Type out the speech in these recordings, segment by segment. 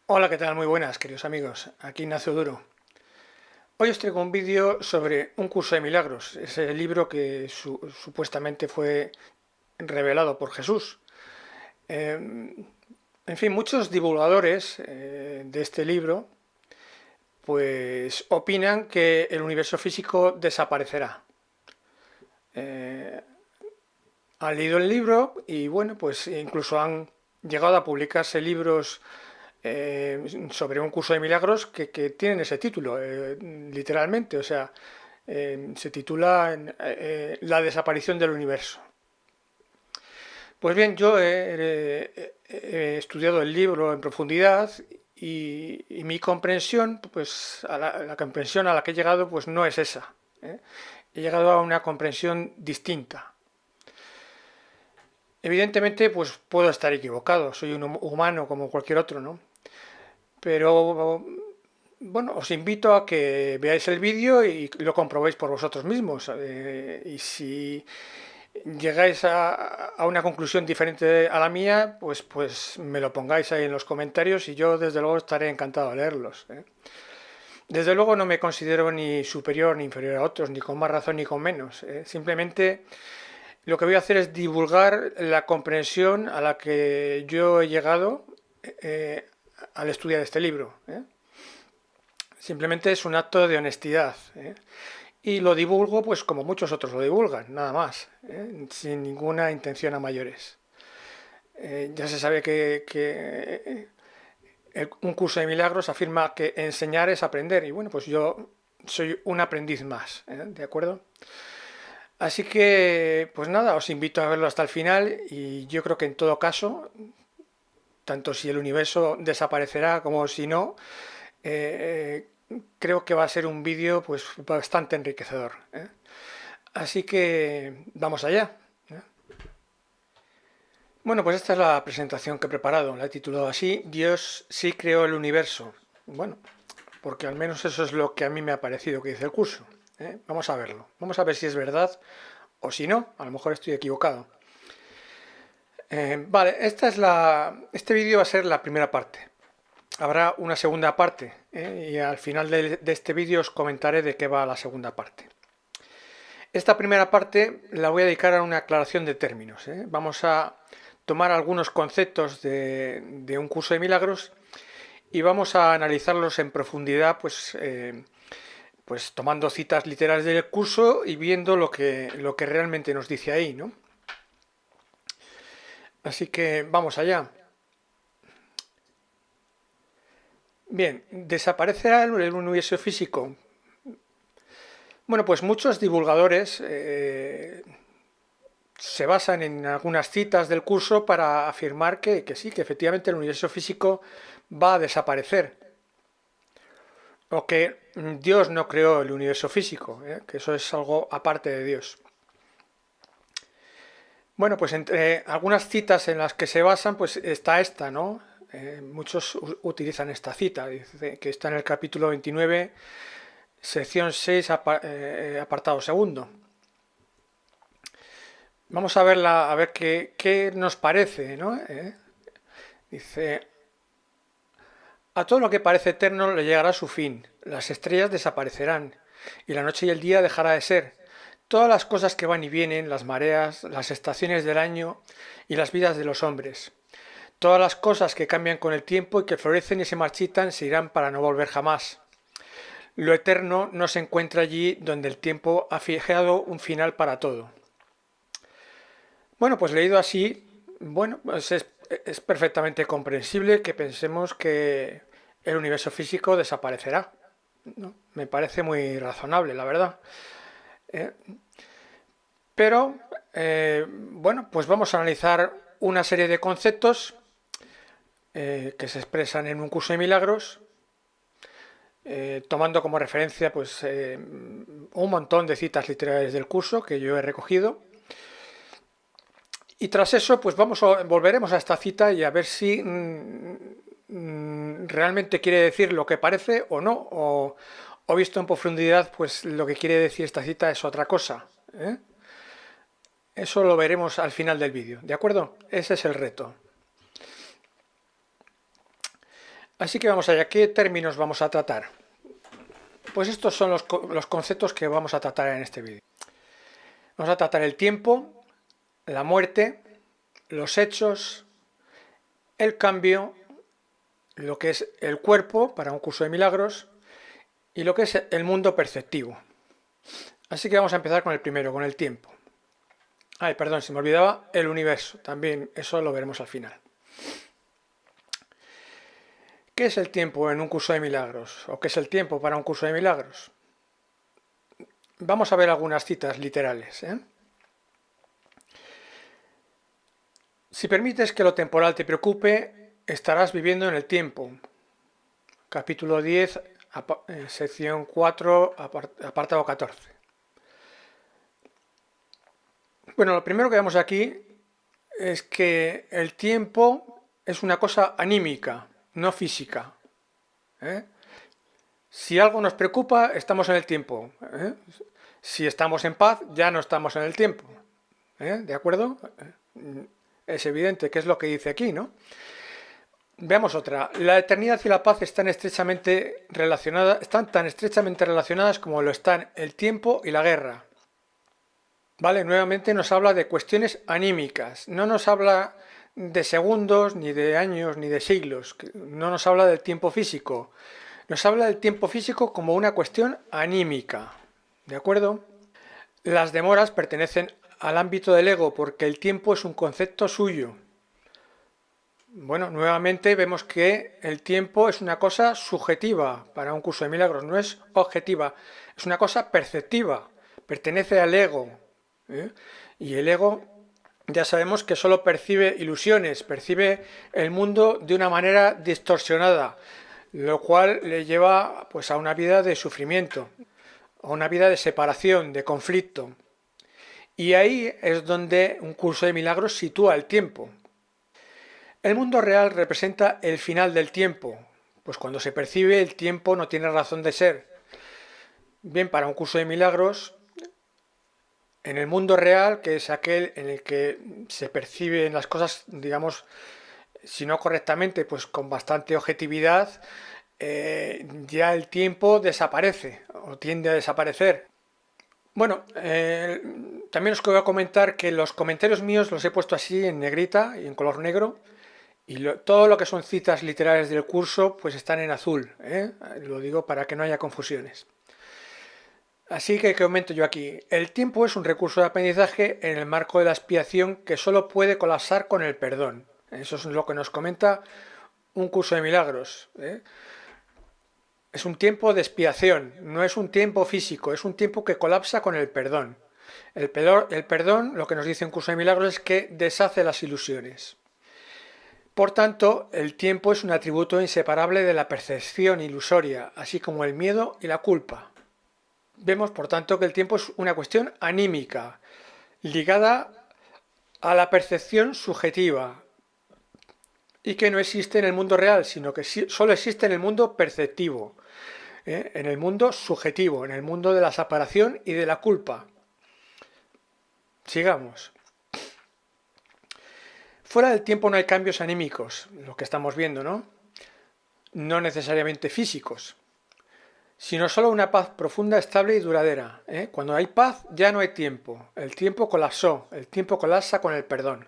Hola, ¿qué tal? Muy buenas, queridos amigos. Aquí Ignacio Duro. Hoy os traigo un vídeo sobre un curso de milagros, ese libro que supuestamente fue revelado por Jesús. En fin, muchos divulgadores de este libro pues opinan que el universo físico desaparecerá. Han leído el libro y bueno, pues incluso han llegado a publicarse libros sobre un curso de milagros que tienen ese título, literalmente, o sea, se titula La desaparición del universo. Pues bien, yo he estudiado el libro en profundidad y mi comprensión, pues la comprensión a la que he llegado, pues no es esa. ¿Eh? He llegado a una comprensión distinta. Evidentemente, pues puedo estar equivocado, soy un humano como cualquier otro, ¿no? Pero bueno, os invito a que veáis el vídeo y lo comprobéis por vosotros mismos. Y si llegáis a una conclusión diferente a la mía, pues me lo pongáis ahí en los comentarios y yo desde luego estaré encantado de leerlos. Desde luego no me considero ni superior ni inferior a otros, ni con más razón ni con menos. Simplemente lo que voy a hacer es divulgar la comprensión a la que yo he llegado eh, al estudiar este libro. Simplemente es un acto de honestidad. Y lo divulgo pues como muchos otros lo divulgan, nada más, sin ninguna intención a mayores. Ya se sabe que un curso de milagros afirma que enseñar es aprender y bueno, pues yo soy un aprendiz más, ¿de acuerdo? Así que, pues nada, os invito a verlo hasta el final y yo creo que en todo caso, tanto si el universo desaparecerá como si no, creo que va a ser un vídeo pues bastante enriquecedor. Así que vamos allá. Bueno, pues esta es la presentación que he preparado. La he titulado así, Dios sí creó el universo. Bueno, porque al menos eso es lo que a mí me ha parecido que dice el curso. Vamos a verlo. Vamos a ver si es verdad o si no. A lo mejor estoy equivocado. Vale, este vídeo va a ser la primera parte. Habrá una segunda parte y al final de este vídeo os comentaré de qué va la segunda parte. Esta primera parte la voy a dedicar a una aclaración de términos. Vamos a tomar algunos conceptos de un curso de milagros y vamos a analizarlos en profundidad, pues tomando citas literales del curso y viendo lo que realmente nos dice ahí, ¿no? Así que vamos allá. Bien, ¿desaparecerá el universo físico? Bueno, pues muchos divulgadores se basan en algunas citas del curso para afirmar que sí, que efectivamente el universo físico va a desaparecer. O que Dios no creó el universo físico, que eso es algo aparte de Dios. Bueno, pues entre algunas citas en las que se basan, pues está esta, ¿no? Muchos utilizan esta cita, dice que está en el capítulo 29, sección 6, apartado segundo. Vamos a verla, a ver qué nos parece, ¿no? Dice, a todo lo que parece eterno le llegará su fin, las estrellas desaparecerán, y la noche y el día dejará de ser. Todas las cosas que van y vienen, las mareas, las estaciones del año y las vidas de los hombres. Todas las cosas que cambian con el tiempo y que florecen y se marchitan se irán para no volver jamás. Lo eterno no se encuentra allí donde el tiempo ha fijado un final para todo. Bueno, pues leído así, bueno, pues es perfectamente comprensible que pensemos que el universo físico desaparecerá, ¿no? Me parece muy razonable, la verdad. Eh, Pero, bueno, pues vamos a analizar una serie de conceptos que se expresan en un curso de milagros, tomando como referencia pues, un montón de citas literarias del curso que yo he recogido. Y tras eso, pues volveremos a esta cita y a ver si realmente quiere decir lo que parece o no, o visto en profundidad, pues lo que quiere decir esta cita es otra cosa. Eso lo veremos al final del vídeo, ¿de acuerdo? Ese es el reto. Así que vamos allá, ¿qué términos vamos a tratar? Pues estos son los conceptos que vamos a tratar en este vídeo. Vamos a tratar el tiempo, la muerte, los hechos, el cambio, lo que es el cuerpo para un curso de milagros y lo que es el mundo perceptivo. Así que vamos a empezar con el primero, con el tiempo. Ay, perdón, se me olvidaba el universo, también eso lo veremos al final. ¿Qué es el tiempo en un curso de milagros? ¿O qué es el tiempo para un curso de milagros? Vamos a ver algunas citas literales, ¿eh? Si permites que lo temporal te preocupe, estarás viviendo en el tiempo. Capítulo 10, sección 4, apartado 14. Bueno, lo primero que vemos aquí es que el tiempo es una cosa anímica, no física, ¿eh? Si algo nos preocupa, estamos en el tiempo, ¿eh? Si estamos en paz, ya no estamos en el tiempo, ¿eh? ¿De acuerdo? Es evidente que es lo que dice aquí, ¿no? Veamos otra. La eternidad y la paz están estrechamente relacionadas, están tan estrechamente relacionadas como lo están el tiempo y la guerra. Vale, nuevamente nos habla de cuestiones anímicas, no nos habla de segundos, ni de años, ni de siglos, no nos habla del tiempo físico, nos habla del tiempo físico como una cuestión anímica, ¿de acuerdo? Las demoras pertenecen al ámbito del ego porque el tiempo es un concepto suyo. Bueno, nuevamente vemos que el tiempo es una cosa subjetiva para un curso de milagros, no es objetiva, es una cosa perceptiva, pertenece al ego, ¿eh? Y el ego ya sabemos que solo percibe ilusiones, percibe el mundo de una manera distorsionada, lo cual le lleva pues a una vida de sufrimiento, a una vida de separación, de conflicto. Y ahí es donde un curso de milagros sitúa el tiempo. El mundo real representa el final del tiempo, pues cuando se percibe el tiempo no tiene razón de ser. Bien, para un curso de milagros, en el mundo real, que es aquel en el que se perciben las cosas, digamos, si no correctamente, pues con bastante objetividad, ya el tiempo desaparece o tiende a desaparecer. Bueno, también os voy a comentar que los comentarios míos los he puesto así en negrita y en color negro. Y todo lo que son citas literarias del curso pues están en azul, ¿eh? Lo digo para que no haya confusiones. Así que comento yo aquí, el tiempo es un recurso de aprendizaje en el marco de la expiación que solo puede colapsar con el perdón. Eso es lo que nos comenta un curso de milagros, ¿eh? Es un tiempo de expiación, no es un tiempo físico, es un tiempo que colapsa con el perdón. El perdón, lo que nos dice un curso de milagros es que deshace las ilusiones. Por tanto, el tiempo es un atributo inseparable de la percepción ilusoria, así como el miedo y la culpa. Vemos, por tanto, que el tiempo es una cuestión anímica, ligada a la percepción subjetiva, y que no existe en el mundo real, sino que solo existe en el mundo perceptivo, en el mundo subjetivo, en el mundo de la separación y de la culpa. Sigamos. Fuera del tiempo no hay cambios anímicos, lo que estamos viendo, ¿no? No necesariamente físicos, sino solo una paz profunda, estable y duradera, ¿eh? Cuando hay paz ya no hay tiempo, el tiempo colapsó, el tiempo colapsa con el perdón.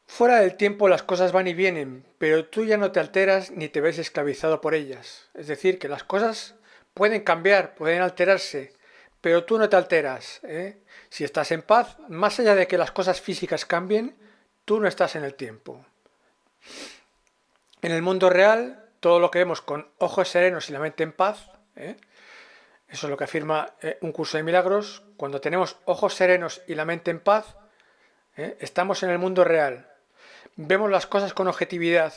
Fuera del tiempo las cosas van y vienen, pero tú ya no te alteras ni te ves esclavizado por ellas. Es decir, que las cosas pueden cambiar, pueden alterarse, pero tú no te alteras, ¿eh? Si estás en paz, más allá de que las cosas físicas cambien, tú no estás en el tiempo. En el mundo real, todo lo que vemos con ojos serenos y la mente en paz, eso es lo que afirma un curso de milagros, cuando tenemos ojos serenos y la mente en paz, estamos en el mundo real, vemos las cosas con objetividad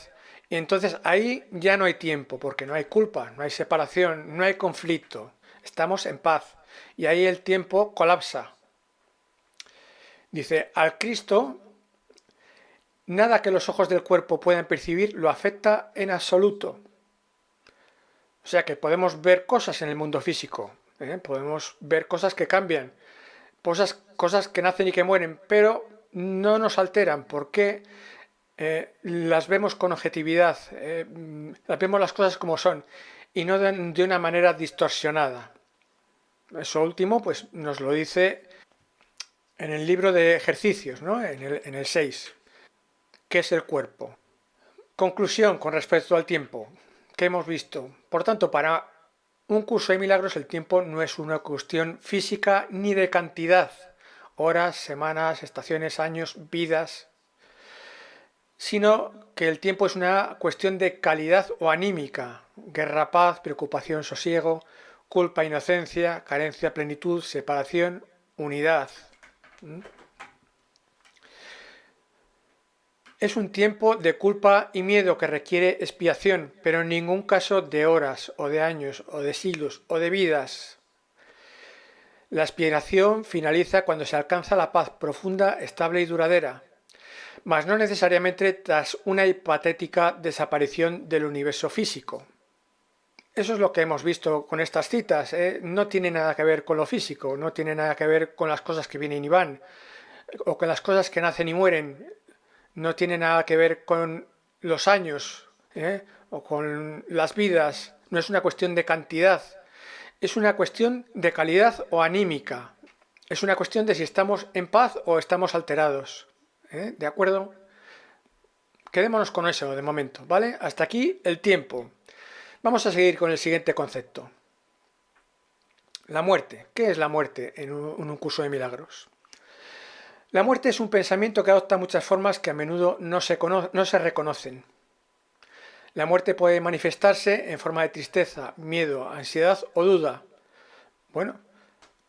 y entonces ahí ya no hay tiempo, porque no hay culpa, no hay separación, no hay conflicto, estamos en paz y ahí el tiempo colapsa. Dice, al Cristo, nada que los ojos del cuerpo puedan percibir lo afecta en absoluto. O sea que podemos ver cosas en el mundo físico, podemos ver cosas que cambian, cosas que nacen y que mueren, pero no nos alteran. ¿Por qué? las vemos con objetividad, las vemos las cosas como son y no de una manera distorsionada. Eso último pues nos lo dice en el libro de ejercicios, ¿no? En el 6. ¿Qué es el cuerpo? Conclusión con respecto al tiempo que hemos visto. Por tanto, para un curso de milagros el tiempo no es una cuestión física ni de cantidad, horas, semanas, estaciones, años, vidas, sino que el tiempo es una cuestión de calidad o anímica, guerra, paz, preocupación, sosiego, culpa, inocencia, carencia, plenitud, separación, unidad. Es un tiempo de culpa y miedo que requiere expiación, pero en ningún caso de horas, o de años, o de siglos, o de vidas. La expiación finaliza cuando se alcanza la paz profunda, estable y duradera, mas no necesariamente tras una hipotética desaparición del universo físico. Eso es lo que hemos visto con estas citas, ¿eh? No tiene nada que ver con lo físico, no tiene nada que ver con las cosas que vienen y van, o con las cosas que nacen y mueren, no tiene nada que ver con los años, ¿eh? O con las vidas, no es una cuestión de cantidad, es una cuestión de calidad o anímica, es una cuestión de si estamos en paz o estamos alterados, ¿eh? ¿De acuerdo? Quedémonos con eso de momento, ¿vale? Hasta aquí el tiempo. Vamos a seguir con el siguiente concepto. La muerte. ¿Qué es la muerte en un curso de milagros? La muerte es un pensamiento que adopta muchas formas que a menudo no se reconocen. La muerte puede manifestarse en forma de tristeza, miedo, ansiedad o duda. Bueno,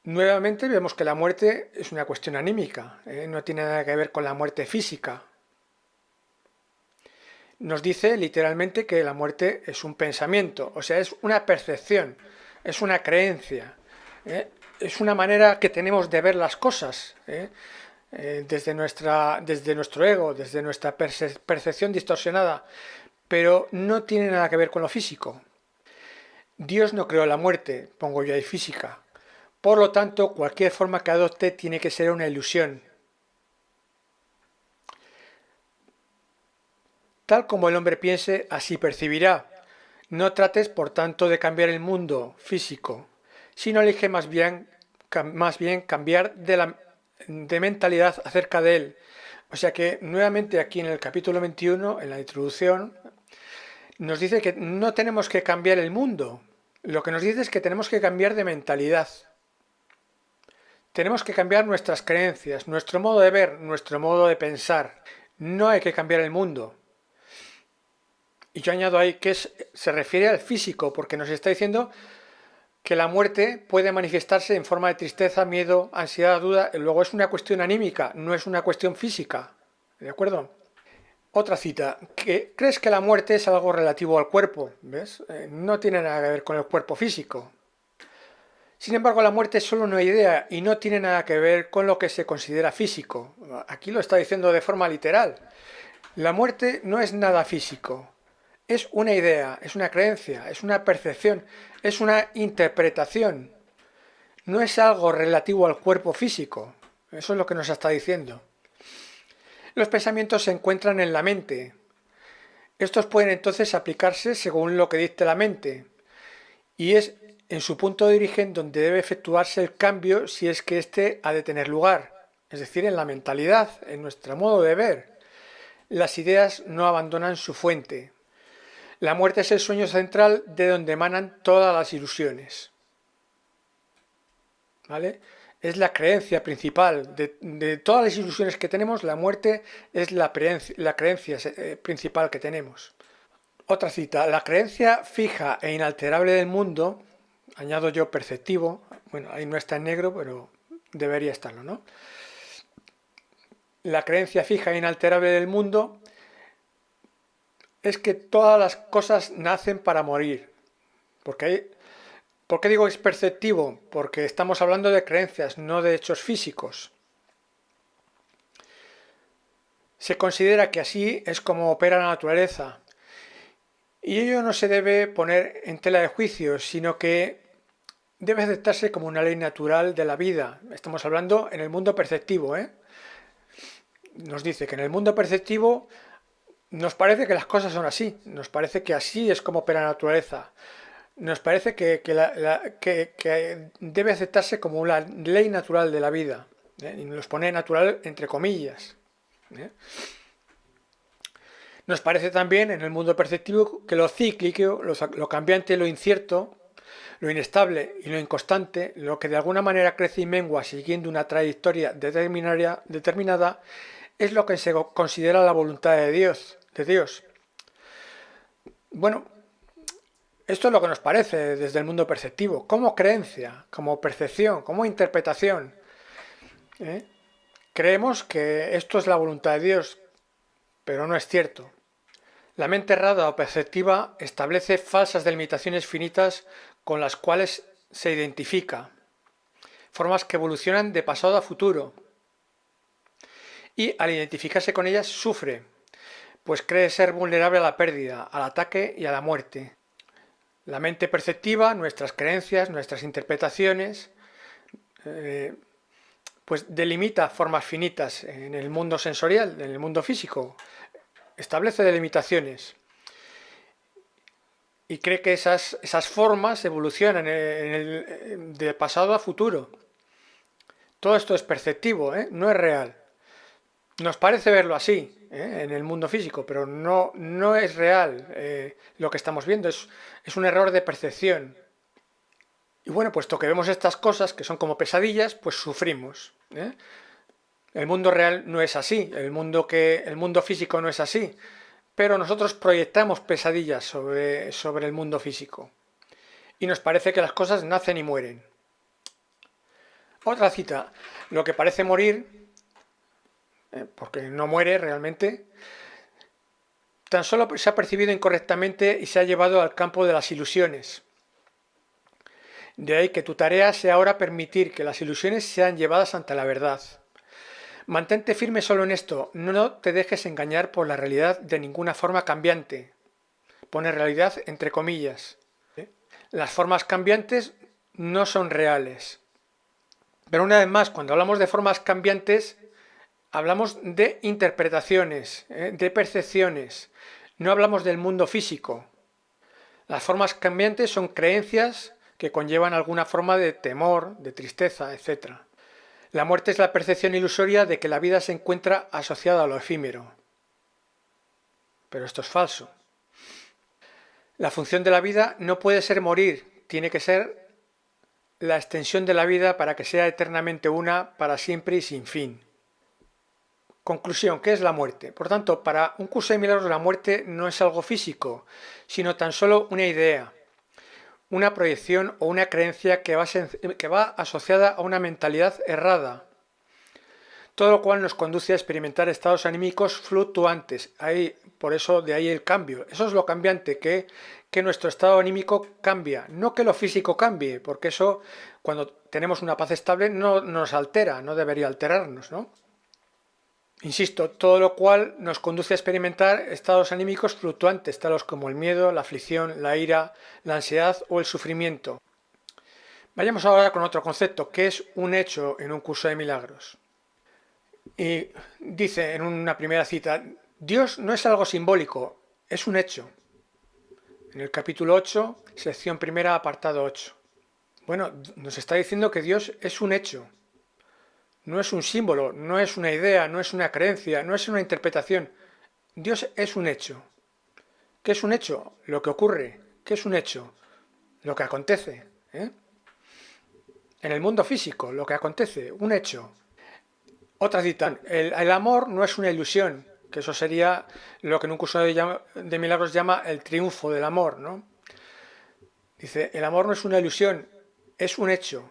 nuevamente vemos que la muerte es una cuestión anímica, no tiene nada que ver con la muerte física. Nos dice literalmente que la muerte es un pensamiento, o sea, es una percepción, es una creencia, es una manera que tenemos de ver las cosas, desde nuestro ego, desde nuestra percepción distorsionada, pero no tiene nada que ver con lo físico. Dios no creó la muerte, pongo yo ahí física. Por lo tanto, cualquier forma que adopte tiene que ser una ilusión. Tal como el hombre piense, así percibirá. No trates, por tanto, de cambiar el mundo físico, sino elige más bien cambiar de mentalidad acerca de él. O sea que nuevamente aquí en el capítulo 21, en la introducción, nos dice que no tenemos que cambiar el mundo. Lo que nos dice es que tenemos que cambiar de mentalidad. Tenemos que cambiar nuestras creencias, nuestro modo de ver, nuestro modo de pensar. No hay que cambiar el mundo. Y yo añado ahí que se refiere al físico, porque nos está diciendo que la muerte puede manifestarse en forma de tristeza, miedo, ansiedad, duda. Luego es una cuestión anímica, no es una cuestión física. ¿De acuerdo? Otra cita. ¿Crees que la muerte es algo relativo al cuerpo? ¿Ves? No tiene nada que ver con el cuerpo físico. Sin embargo, la muerte es solo una idea y no tiene nada que ver con lo que se considera físico. Aquí lo está diciendo de forma literal. La muerte no es nada físico. Es una idea, es una creencia, es una percepción, es una interpretación. No es algo relativo al cuerpo físico. Eso es lo que nos está diciendo. Los pensamientos se encuentran en la mente. Estos pueden entonces aplicarse según lo que dicte la mente. Y es en su punto de origen donde debe efectuarse el cambio si es que éste ha de tener lugar. Es decir, en la mentalidad, en nuestro modo de ver. Las ideas no abandonan su fuente. La muerte es el sueño central de donde emanan todas las ilusiones. ¿Vale? Es la creencia principal de todas las ilusiones que tenemos. La muerte es la creencia principal que tenemos. Otra cita. La creencia fija e inalterable del mundo, añado yo perceptivo, bueno, ahí no está en negro, pero debería estarlo, ¿no? La creencia fija e inalterable del mundo es que todas las cosas nacen para morir. ¿Por qué digo es perceptivo? Porque estamos hablando de creencias, no de hechos físicos. Se considera que así es como opera la naturaleza. Y ello no se debe poner en tela de juicio, sino que debe aceptarse como una ley natural de la vida. Estamos hablando en el mundo perceptivo, ¿eh? Nos dice que en el mundo perceptivo Nos parece que las cosas son así, nos parece que así es como opera la naturaleza, nos parece que debe aceptarse como la ley natural de la vida, ¿eh? Y nos pone natural entre comillas, ¿eh? Nos parece también en el mundo perceptivo que lo cíclico, lo cambiante, lo incierto, lo inestable y lo inconstante, lo que de alguna manera crece y mengua siguiendo una trayectoria determinada, es lo que se considera la voluntad de Dios. Bueno, esto es lo que nos parece desde el mundo perceptivo, como creencia, como percepción, como interpretación, ¿eh? Creemos que esto es la voluntad de Dios, pero no es cierto. La mente errada o perceptiva establece falsas delimitaciones finitas con las cuales se identifica, formas que evolucionan de pasado a futuro, y al identificarse con ellas sufre, pues cree ser vulnerable a la pérdida, al ataque y a la muerte. La mente perceptiva, nuestras creencias, nuestras interpretaciones, pues delimita formas finitas en el mundo sensorial, en el mundo físico, establece delimitaciones y cree que esas formas evolucionan de pasado a futuro. Todo esto es perceptivo, ¿eh? No es real. Nos parece verlo así, ¿eh? En el mundo físico, pero no es real lo que estamos viendo, es un error de percepción. Y bueno, puesto que vemos estas cosas que son como pesadillas, pues sufrimos, ¿eh? El mundo real no es así, el mundo físico no es así, pero nosotros proyectamos pesadillas sobre el mundo físico y nos parece que las cosas nacen y mueren. Otra cita, lo que parece morir, porque no muere realmente, tan solo se ha percibido incorrectamente y se ha llevado al campo de las ilusiones. De ahí que tu tarea sea ahora permitir que las ilusiones sean llevadas ante la verdad. Mantente firme solo en esto, no te dejes engañar por la realidad de ninguna forma cambiante. Pone realidad entre comillas. Las formas cambiantes no son reales. Pero una vez más, cuando hablamos de formas cambiantes, hablamos de interpretaciones, de percepciones. No hablamos del mundo físico. Las formas cambiantes son creencias que conllevan alguna forma de temor, de tristeza, etc. La muerte es la percepción ilusoria de que la vida se encuentra asociada a lo efímero. Pero esto es falso. La función de la vida no puede ser morir, tiene que ser la extensión de la vida para que sea eternamente una, para siempre y sin fin. Conclusión, ¿qué es la muerte? Por tanto, para un curso de milagros la muerte no es algo físico, sino tan solo una idea, una proyección o una creencia que va asociada a una mentalidad errada, todo lo cual nos conduce a experimentar estados anímicos fluctuantes. Por eso de ahí el cambio. Eso es lo cambiante, que nuestro estado anímico cambia. No que lo físico cambie, porque eso cuando tenemos una paz estable no nos altera, no debería alterarnos, ¿no? Insisto, todo lo cual nos conduce a experimentar estados anímicos fluctuantes, tales como el miedo, la aflicción, la ira, la ansiedad o el sufrimiento. Vayamos ahora con otro concepto, que es un hecho en un curso de milagros. Y dice en una primera cita, Dios no es algo simbólico, es un hecho. En el capítulo 8, sección primera, apartado 8. Bueno, nos está diciendo que Dios es un hecho. No es un símbolo, no es una idea, no es una creencia, no es una interpretación. Dios es un hecho. ¿Qué es un hecho? Lo que ocurre. ¿Qué es un hecho? Lo que acontece, ¿eh? En el mundo físico, lo que acontece, un hecho. Otra cita, el amor no es una ilusión, que eso sería lo que en un curso de milagros llama el triunfo del amor, ¿no? Dice, el amor no es una ilusión, es un hecho.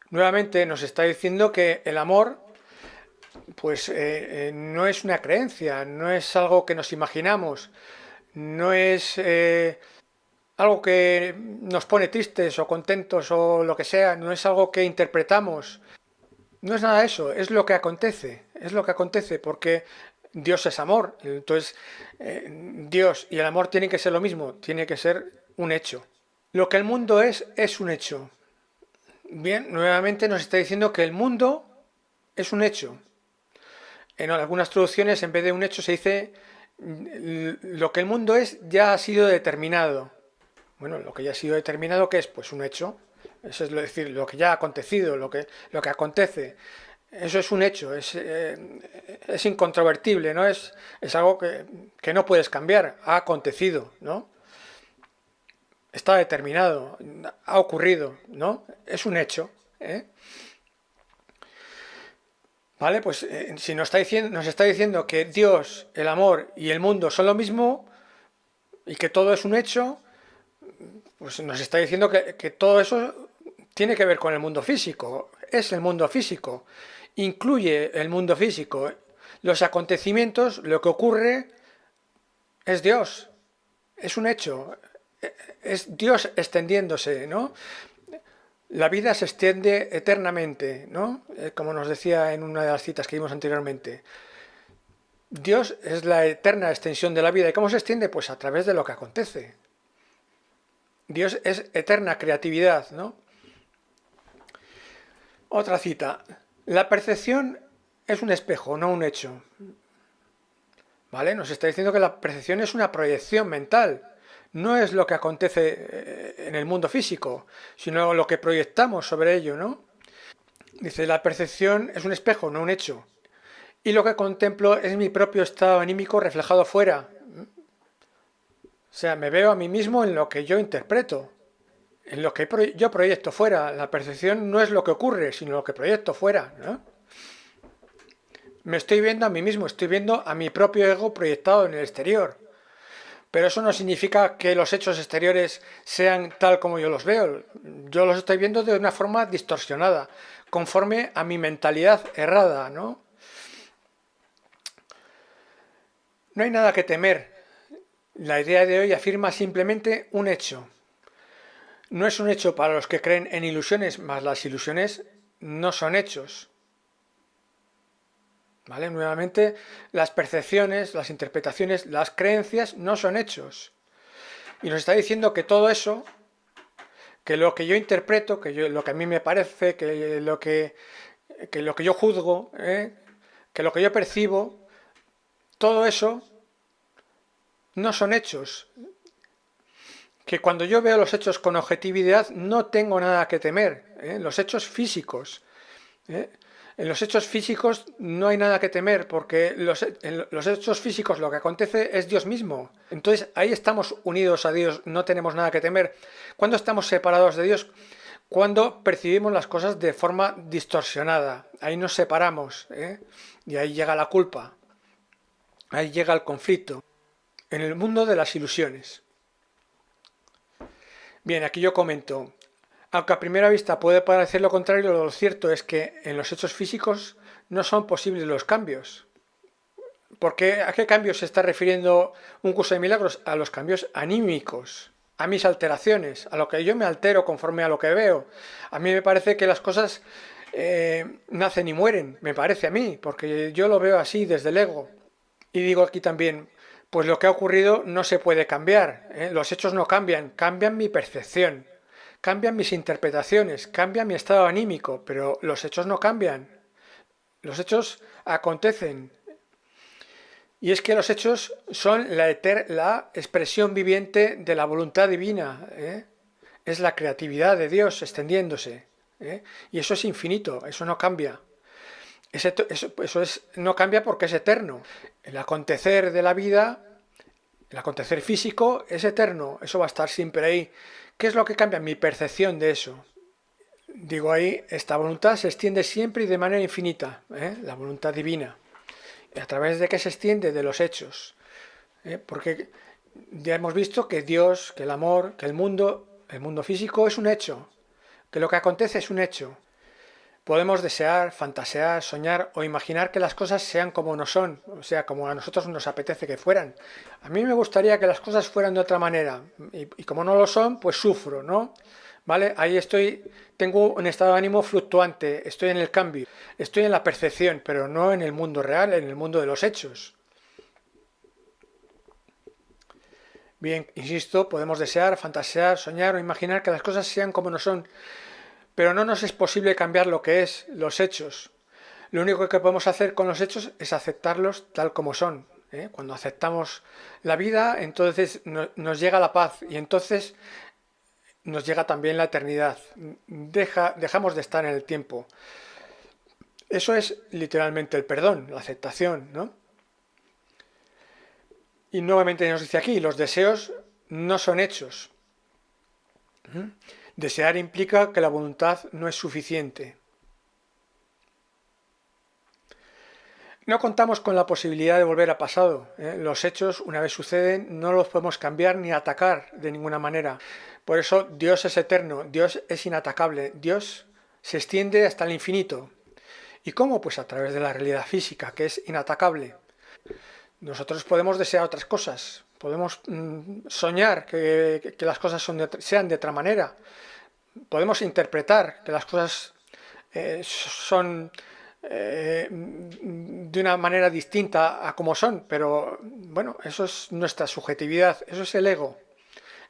Nuevamente nos está diciendo que el amor pues no es una creencia, no es algo que nos imaginamos, no es algo que nos pone tristes o contentos o lo que sea, no es algo que interpretamos, no es nada de eso, es lo que acontece porque Dios es amor, entonces Dios y el amor tienen que ser lo mismo, tiene que ser un hecho. Lo que el mundo es un hecho. Bien, nuevamente nos está diciendo que el mundo es un hecho. En algunas traducciones, en vez de un hecho, se dice lo que el mundo es ya ha sido determinado. Bueno, lo que ya ha sido determinado, ¿qué es? Pues un hecho. Eso es decir, lo que ya ha acontecido, lo que acontece. Eso es un hecho, es incontrovertible, ¿no? Es algo que no puedes cambiar, ha acontecido, ¿no? Está determinado, ha ocurrido, ¿no? Es un hecho, ¿eh? ¿Vale? Pues si nos está diciendo que Dios, el amor y el mundo son lo mismo y que todo es un hecho, pues nos está diciendo que todo eso tiene que ver con el mundo físico, es el mundo físico, incluye el mundo físico. Los acontecimientos, lo que ocurre, es Dios, es un hecho, es Dios extendiéndose, ¿no? La vida se extiende eternamente, ¿no? Como nos decía en una de las citas que vimos anteriormente. Dios es la eterna extensión de la vida. ¿Y cómo se extiende? Pues a través de lo que acontece. Dios es eterna creatividad, ¿no? Otra cita. La percepción es un espejo, no un hecho. ¿Vale? Nos está diciendo que la percepción es una proyección mental. No es lo que acontece en el mundo físico, sino lo que proyectamos sobre ello, ¿no? Dice, la percepción es un espejo, no un hecho. Y lo que contemplo es mi propio estado anímico reflejado fuera. O sea, me veo a mí mismo en lo que yo interpreto, en lo que yo proyecto fuera. La percepción no es lo que ocurre, sino lo que proyecto fuera, ¿no? Me estoy viendo a mí mismo, estoy viendo a mi propio ego proyectado en el exterior. Pero eso no significa que los hechos exteriores sean tal como yo los veo. Yo los estoy viendo de una forma distorsionada, conforme a mi mentalidad errada, ¿no? No hay nada que temer. La idea de hoy afirma simplemente un hecho. No es un hecho para los que creen en ilusiones, mas las ilusiones no son hechos. ¿Vale? Nuevamente, las percepciones, las interpretaciones, las creencias no son hechos. Y nos está diciendo que todo eso, que lo que yo interpreto, lo que a mí me parece, que lo que yo juzgo, que lo que yo percibo, todo eso no son hechos. Que cuando yo veo los hechos con objetividad no tengo nada que temer. Los hechos físicos. En los hechos físicos no hay nada que temer porque en los hechos físicos lo que acontece es Dios mismo. Entonces ahí estamos unidos a Dios, no tenemos nada que temer. ¿Cuándo estamos separados de Dios? Cuando percibimos las cosas de forma distorsionada. Ahí nos separamos, y ahí llega la culpa. Ahí llega el conflicto. En el mundo de las ilusiones. Bien, aquí yo comento. Aunque a primera vista puede parecer lo contrario, lo cierto es que en los hechos físicos no son posibles los cambios. ¿A qué cambios se está refiriendo un curso de milagros? A los cambios anímicos, a mis alteraciones, a lo que yo me altero conforme a lo que veo. A mí me parece que las cosas nacen y mueren, me parece a mí, porque yo lo veo así desde el ego. Y digo aquí también, pues lo que ha ocurrido no se puede cambiar, los hechos no cambian, cambian mi percepción. Cambian mis interpretaciones, cambia mi estado anímico, pero los hechos no cambian. Los hechos acontecen. Y es que los hechos son la expresión viviente de la voluntad divina. Es la creatividad de Dios extendiéndose. Y eso es infinito, eso no cambia. No cambia porque es eterno. El acontecer de la vida, el acontecer físico, es eterno. Eso va a estar siempre ahí. ¿Qué es lo que cambia? Mi percepción de eso. Digo ahí, esta voluntad se extiende siempre y de manera infinita, la voluntad divina. ¿A través de qué se extiende? De los hechos. Porque ya hemos visto que Dios, que el amor, que el mundo físico es un hecho, que lo que acontece es un hecho. Podemos desear, fantasear, soñar o imaginar que las cosas sean como no son, o sea, como a nosotros nos apetece que fueran. A mí me gustaría que las cosas fueran de otra manera y como no lo son, pues sufro, ¿no? ¿Vale? Ahí tengo un estado de ánimo fluctuante, estoy en el cambio, estoy en la percepción, pero no en el mundo real, en el mundo de los hechos. Bien, insisto, podemos desear, fantasear, soñar o imaginar que las cosas sean como no son, pero no nos es posible cambiar lo que es, los hechos. Lo único que podemos hacer con los hechos es aceptarlos tal como son, ¿eh? Cuando aceptamos la vida, entonces nos llega la paz y entonces nos llega también la eternidad. Dejamos de estar en el tiempo. Eso es literalmente el perdón, la aceptación, ¿no? Y nuevamente nos dice aquí, los deseos no son hechos. Desear implica que la voluntad no es suficiente. No contamos con la posibilidad de volver a pasado, ¿eh? Los hechos, una vez suceden, no los podemos cambiar ni atacar de ninguna manera. Por eso Dios es eterno, Dios es inatacable, Dios se extiende hasta el infinito. ¿Y cómo? Pues a través de la realidad física, que es inatacable. Nosotros podemos desear otras cosas, podemos soñar que las cosas sean de otra manera, podemos interpretar que las cosas son de una manera distinta a como son, pero bueno, eso es nuestra subjetividad, eso es el ego,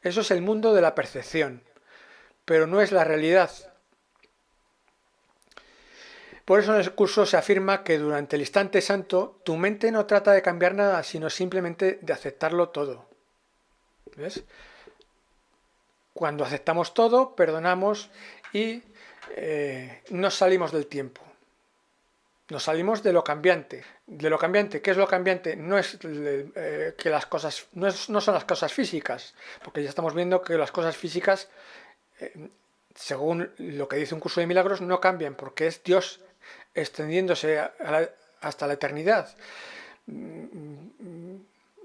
eso es el mundo de la percepción, pero no es la realidad. Por eso en el curso se afirma que durante el instante santo tu mente no trata de cambiar nada, sino simplemente de aceptarlo todo. ¿Ves? Cuando aceptamos todo, perdonamos y nos salimos del tiempo. Nos salimos de lo cambiante. De lo cambiante, ¿qué es lo cambiante? No es que las cosas, no son las cosas físicas, porque ya estamos viendo que las cosas físicas, según lo que dice un curso de milagros, no cambian, porque es Dios extendiéndose hasta la eternidad.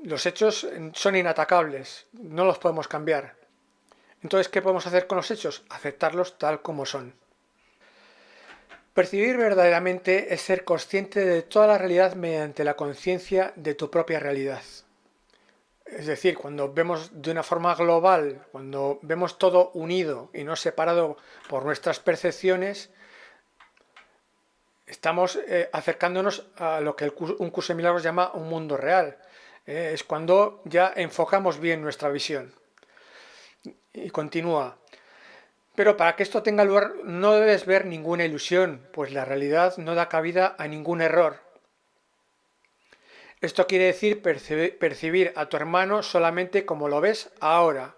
Los hechos son inatacables, no los podemos cambiar. Entonces, ¿qué podemos hacer con los hechos? Aceptarlos tal como son. Percibir verdaderamente es ser consciente de toda la realidad mediante la conciencia de tu propia realidad. Es decir, cuando vemos de una forma global, cuando vemos todo unido y no separado por nuestras percepciones, estamos acercándonos a lo que un curso de milagros llama un mundo real. Es cuando ya enfocamos bien nuestra visión. Y continúa. Pero para que esto tenga lugar no debes ver ninguna ilusión, pues la realidad no da cabida a ningún error. Esto quiere decir percibir a tu hermano solamente como lo ves ahora.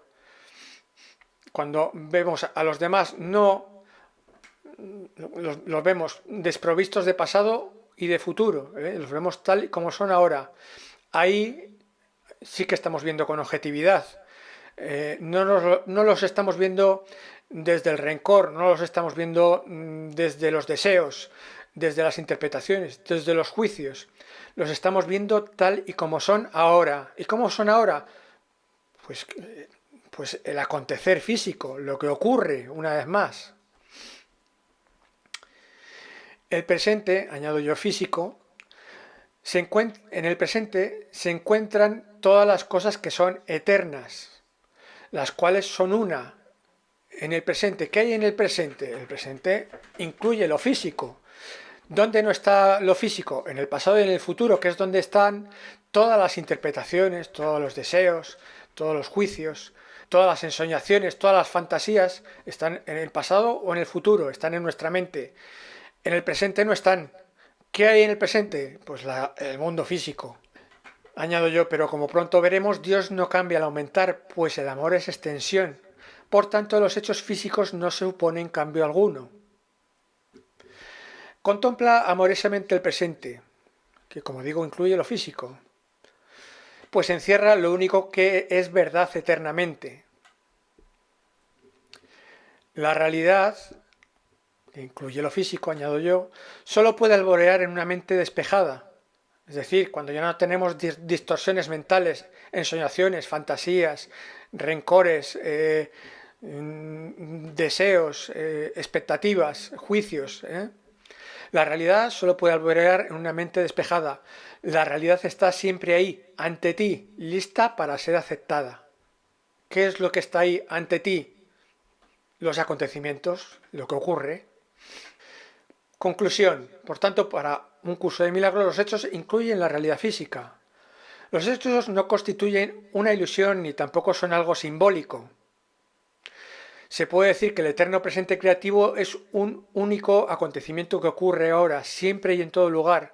Cuando vemos a los demás no los vemos desprovistos de pasado y de futuro, los vemos tal y como son ahora. Ahí sí que estamos viendo con objetividad. No los estamos viendo desde el rencor, no los estamos viendo desde los deseos, desde las interpretaciones, desde los juicios. Los estamos viendo tal y como son ahora. ¿Y cómo son ahora? Pues el acontecer físico, lo que ocurre una vez más. El presente, añado yo físico, en el presente se encuentran todas las cosas que son eternas, las cuales son una. En el presente, ¿qué hay en el presente? El presente incluye lo físico. ¿Dónde no está lo físico? En el pasado y en el futuro, que es donde están todas las interpretaciones, todos los deseos, todos los juicios, todas las ensoñaciones, todas las fantasías, están en el pasado o en el futuro, están en nuestra mente. En el presente no están. ¿Qué hay en el presente? Pues el mundo físico. Añado yo, pero como pronto veremos, Dios no cambia al aumentar, pues el amor es extensión. Por tanto, los hechos físicos no suponen cambio alguno. Contempla amorosamente el presente, que como digo incluye lo físico, pues encierra lo único que es verdad eternamente. La realidad, que incluye lo físico, añado yo, solo puede alborear en una mente despejada. Es decir, cuando ya no tenemos distorsiones mentales, ensoñaciones, fantasías, rencores, deseos, expectativas, juicios. La realidad solo puede albergar en una mente despejada. La realidad está siempre ahí, ante ti, lista para ser aceptada. ¿Qué es lo que está ahí ante ti? Los acontecimientos, lo que ocurre. Conclusión. Por tanto, para un curso de milagros, los hechos incluyen la realidad física. Los hechos no constituyen una ilusión ni tampoco son algo simbólico. se puede decir que el eterno presente creativo es un único acontecimiento que ocurre ahora, siempre y en todo lugar.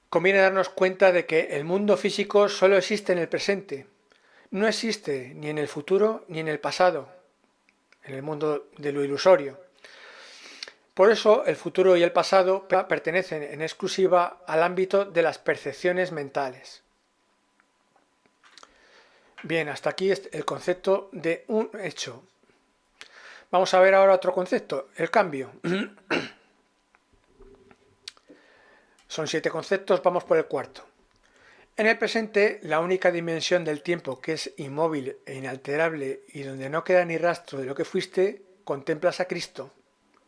Conviene darnos cuenta de que el mundo físico solo existe en el presente. No existe ni en el futuro ni en el pasado, en el mundo de lo ilusorio. Por eso el futuro y el pasado pertenecen en exclusiva al ámbito de las percepciones mentales. Bien, hasta aquí el concepto de un hecho. Vamos a ver ahora otro concepto, el cambio. Son 7 conceptos, vamos por el cuarto. En el presente, la única dimensión del tiempo que es inmóvil e inalterable y donde no queda ni rastro de lo que fuiste, contemplas a Cristo.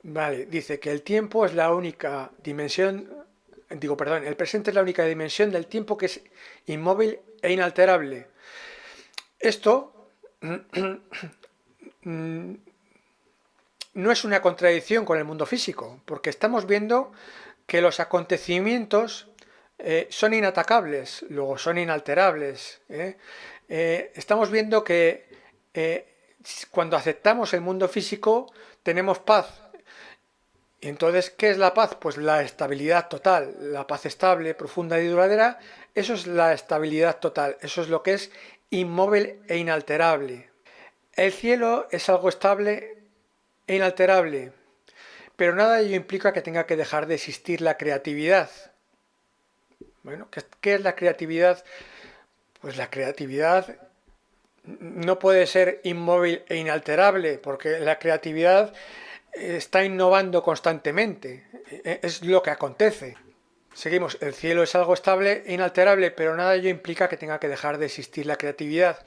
Vale, dice que el tiempo es la única dimensión, el presente es la única dimensión del tiempo que es inmóvil e inalterable. Esto no es una contradicción con el mundo físico, porque estamos viendo que los acontecimientos son inatacables, luego son inalterables. Estamos viendo que cuando aceptamos el mundo físico tenemos paz. Y entonces, ¿qué es la paz? Pues la estabilidad total, la paz estable, profunda y duradera, eso es la estabilidad total, eso es lo que es inmóvil e inalterable. El cielo es algo estable e inalterable, pero nada de ello implica que tenga que dejar de existir la creatividad. Bueno, ¿qué es la creatividad? Pues la creatividad no puede ser inmóvil e inalterable, porque la creatividad está innovando constantemente, es lo que acontece. Seguimos, el cielo es algo estable e inalterable, pero nada de ello implica que tenga que dejar de existir la creatividad.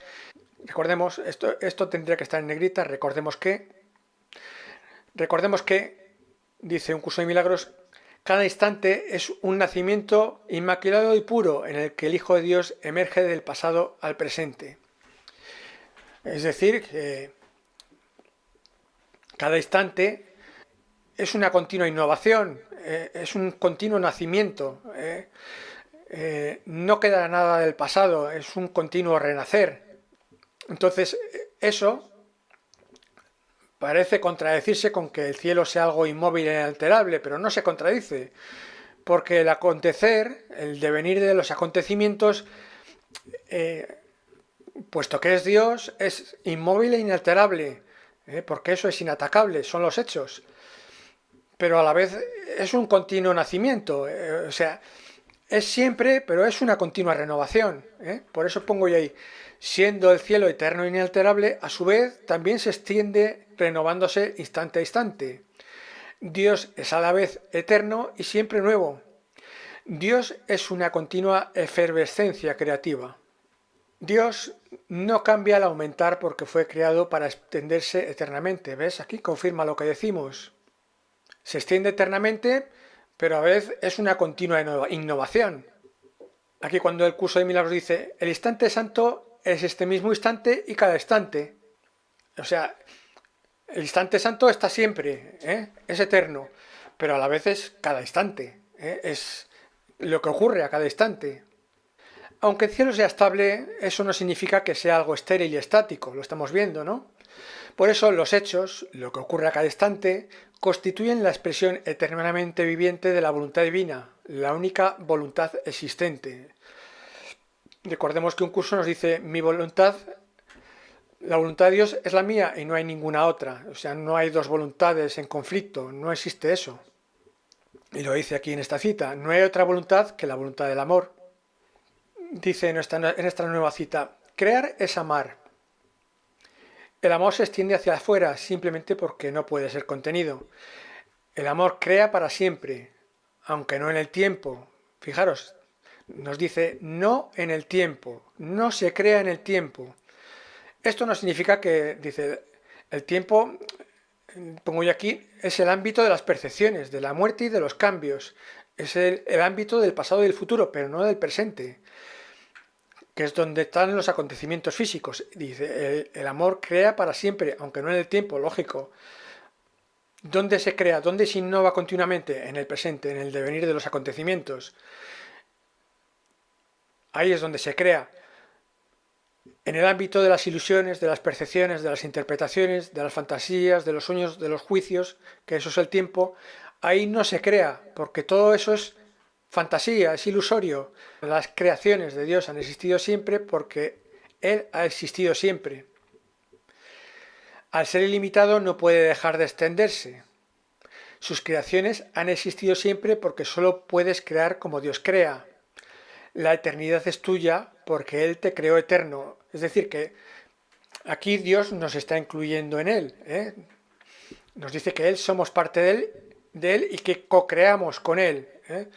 Recordemos, esto tendría que estar en negrita, recordemos que, dice un curso de milagros, cada instante es un nacimiento inmaculado y puro en el que el Hijo de Dios emerge del pasado al presente. Es decir, que cada instante es una continua innovación, es un continuo nacimiento, no queda nada del pasado, es un continuo renacer. Entonces, eso parece contradecirse con que el cielo sea algo inmóvil e inalterable, pero no se contradice, porque el acontecer, el devenir de los acontecimientos, puesto que es Dios, es inmóvil e inalterable, porque eso es inatacable, son los hechos. Pero a la vez es un continuo nacimiento, o sea, es siempre, pero es una continua renovación. Por eso pongo yo ahí, siendo el cielo eterno e inalterable, a su vez también se extiende renovándose instante a instante. Dios es a la vez eterno y siempre nuevo. Dios es una continua efervescencia creativa. Dios no cambia al aumentar porque fue creado para extenderse eternamente. ¿Ves? Aquí confirma lo que decimos. Se extiende eternamente, pero a veces es una continua innovación. Aquí cuando el curso de milagros dice, el instante santo es este mismo instante y cada instante. O sea, el instante santo está siempre, es eterno, pero a la vez es cada instante, es lo que ocurre a cada instante. Aunque el cielo sea estable, eso no significa que sea algo estéril y estático, lo estamos viendo, ¿no? Por eso los hechos, lo que ocurre a cada instante, constituyen la expresión eternamente viviente de la voluntad divina, la única voluntad existente. Recordemos que un curso nos dice, mi voluntad, la voluntad de Dios es la mía y no hay ninguna otra. O sea, no hay dos voluntades en conflicto, no existe eso. Y lo dice aquí en esta cita, no hay otra voluntad que la voluntad del amor. Dice en esta nueva cita, crear es amar. El amor se extiende hacia afuera simplemente porque no puede ser contenido. El amor crea para siempre, aunque no en el tiempo. Fijaros, nos dice no en el tiempo, no se crea en el tiempo. Esto no significa que, dice, el tiempo, pongo yo aquí, es el ámbito de las percepciones, de la muerte y de los cambios. Es el ámbito del pasado y del futuro, pero no del presente, que es donde están los acontecimientos físicos. Dice, el amor crea para siempre, aunque no en el tiempo, lógico. ¿Dónde se crea? ¿Dónde se innova continuamente? En el presente, en el devenir de los acontecimientos. Ahí es donde se crea. En el ámbito de las ilusiones, de las percepciones, de las interpretaciones, de las fantasías, de los sueños, de los juicios, que eso es el tiempo, ahí no se crea, porque todo eso es fantasía, es ilusorio. Las creaciones de Dios han existido siempre porque Él ha existido siempre. Al ser ilimitado no puede dejar de extenderse. Sus creaciones han existido siempre porque solo puedes crear como Dios crea. La eternidad es tuya porque Él te creó eterno. Es decir, que aquí Dios nos está incluyendo en Él, ¿eh? Nos dice que Él somos parte de él y que co-creamos con Él, ¿eh?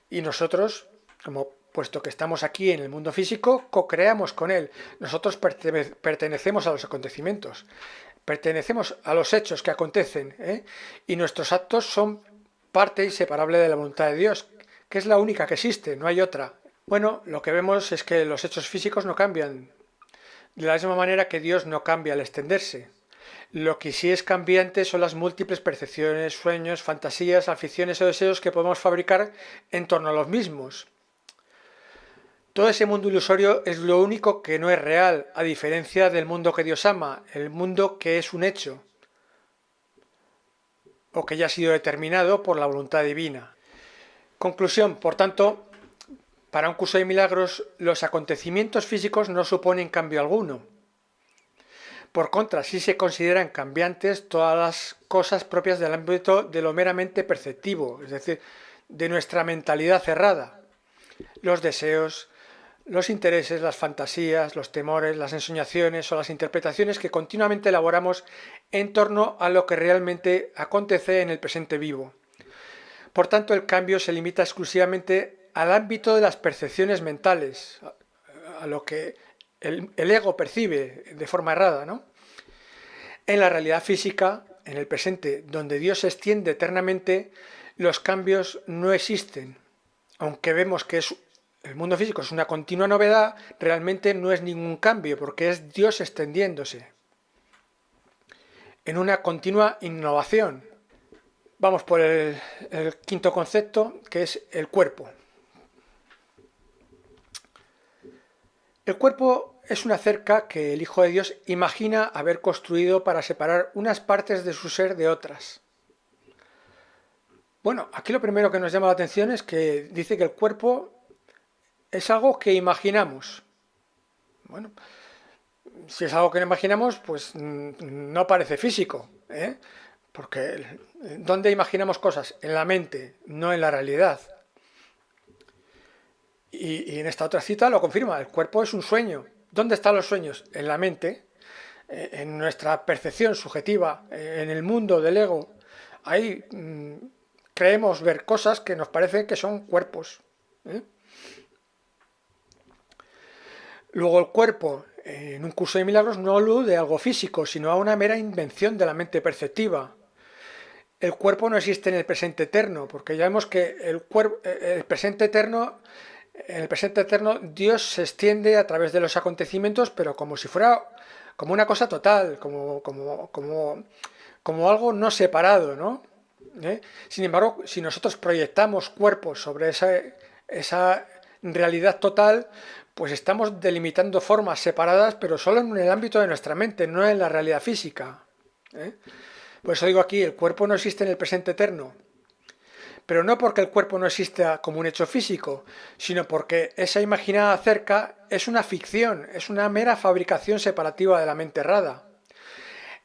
Y nosotros, como puesto que estamos aquí en el mundo físico, co-creamos con Él. Nosotros pertenecemos a los acontecimientos, pertenecemos a los hechos que acontecen, ¿eh? Y nuestros actos son parte inseparable de la voluntad de Dios, que es la única que existe, no hay otra. Bueno, lo que vemos es que los hechos físicos no cambian, de la misma manera que Dios no cambia al extenderse. Lo que sí es cambiante son las múltiples percepciones, sueños, fantasías, aficiones o deseos que podemos fabricar en torno a los mismos. Todo ese mundo ilusorio es lo único que no es real, a diferencia del mundo que Dios ama, el mundo que es un hecho, o que ya ha sido determinado por la voluntad divina. Conclusión, por tanto, para un curso de milagros, los acontecimientos físicos no suponen cambio alguno. Por contra, sí se consideran cambiantes todas las cosas propias del ámbito de lo meramente perceptivo, es decir, de nuestra mentalidad cerrada. Los deseos, los intereses, las fantasías, los temores, las ensoñaciones o las interpretaciones que continuamente elaboramos en torno a lo que realmente acontece en el presente vivo. Por tanto, el cambio se limita exclusivamente al ámbito de las percepciones mentales, a lo que el ego percibe de forma errada, ¿no? En la realidad física, en el presente, donde Dios se extiende eternamente, los cambios no existen. Aunque vemos que el mundo físico es una continua novedad, realmente no es ningún cambio, porque es Dios extendiéndose en una continua innovación. Vamos por el quinto concepto, que es el cuerpo. El cuerpo es una cerca que el Hijo de Dios imagina haber construido para separar unas partes de su ser de otras. Bueno, aquí lo primero que nos llama la atención es que dice que el cuerpo es algo que imaginamos. Bueno, si es algo que no imaginamos, pues no parece físico, ¿eh? Porque ¿dónde imaginamos cosas? En la mente, no en la realidad. Y en esta otra cita lo confirma, el cuerpo es un sueño. ¿Dónde están los sueños? En la mente, en nuestra percepción subjetiva, en el mundo del ego. Ahí creemos ver cosas que nos parecen que son cuerpos, ¿eh? Luego el cuerpo, en un curso de milagros, no alude a algo físico, sino a una mera invención de la mente perceptiva. El cuerpo no existe en el presente eterno, porque ya vemos que el presente eterno, en el presente eterno Dios se extiende a través de los acontecimientos, pero como si fuera como una cosa total, como algo no separado, ¿no? Sin embargo, si nosotros proyectamos cuerpos sobre esa realidad total, pues estamos delimitando formas separadas, pero solo en el ámbito de nuestra mente, no en la realidad física, ¿eh? Por eso digo aquí, el cuerpo no existe en el presente eterno, pero no porque el cuerpo no exista como un hecho físico, sino porque esa imaginada cerca es una ficción, es una mera fabricación separativa de la mente errada.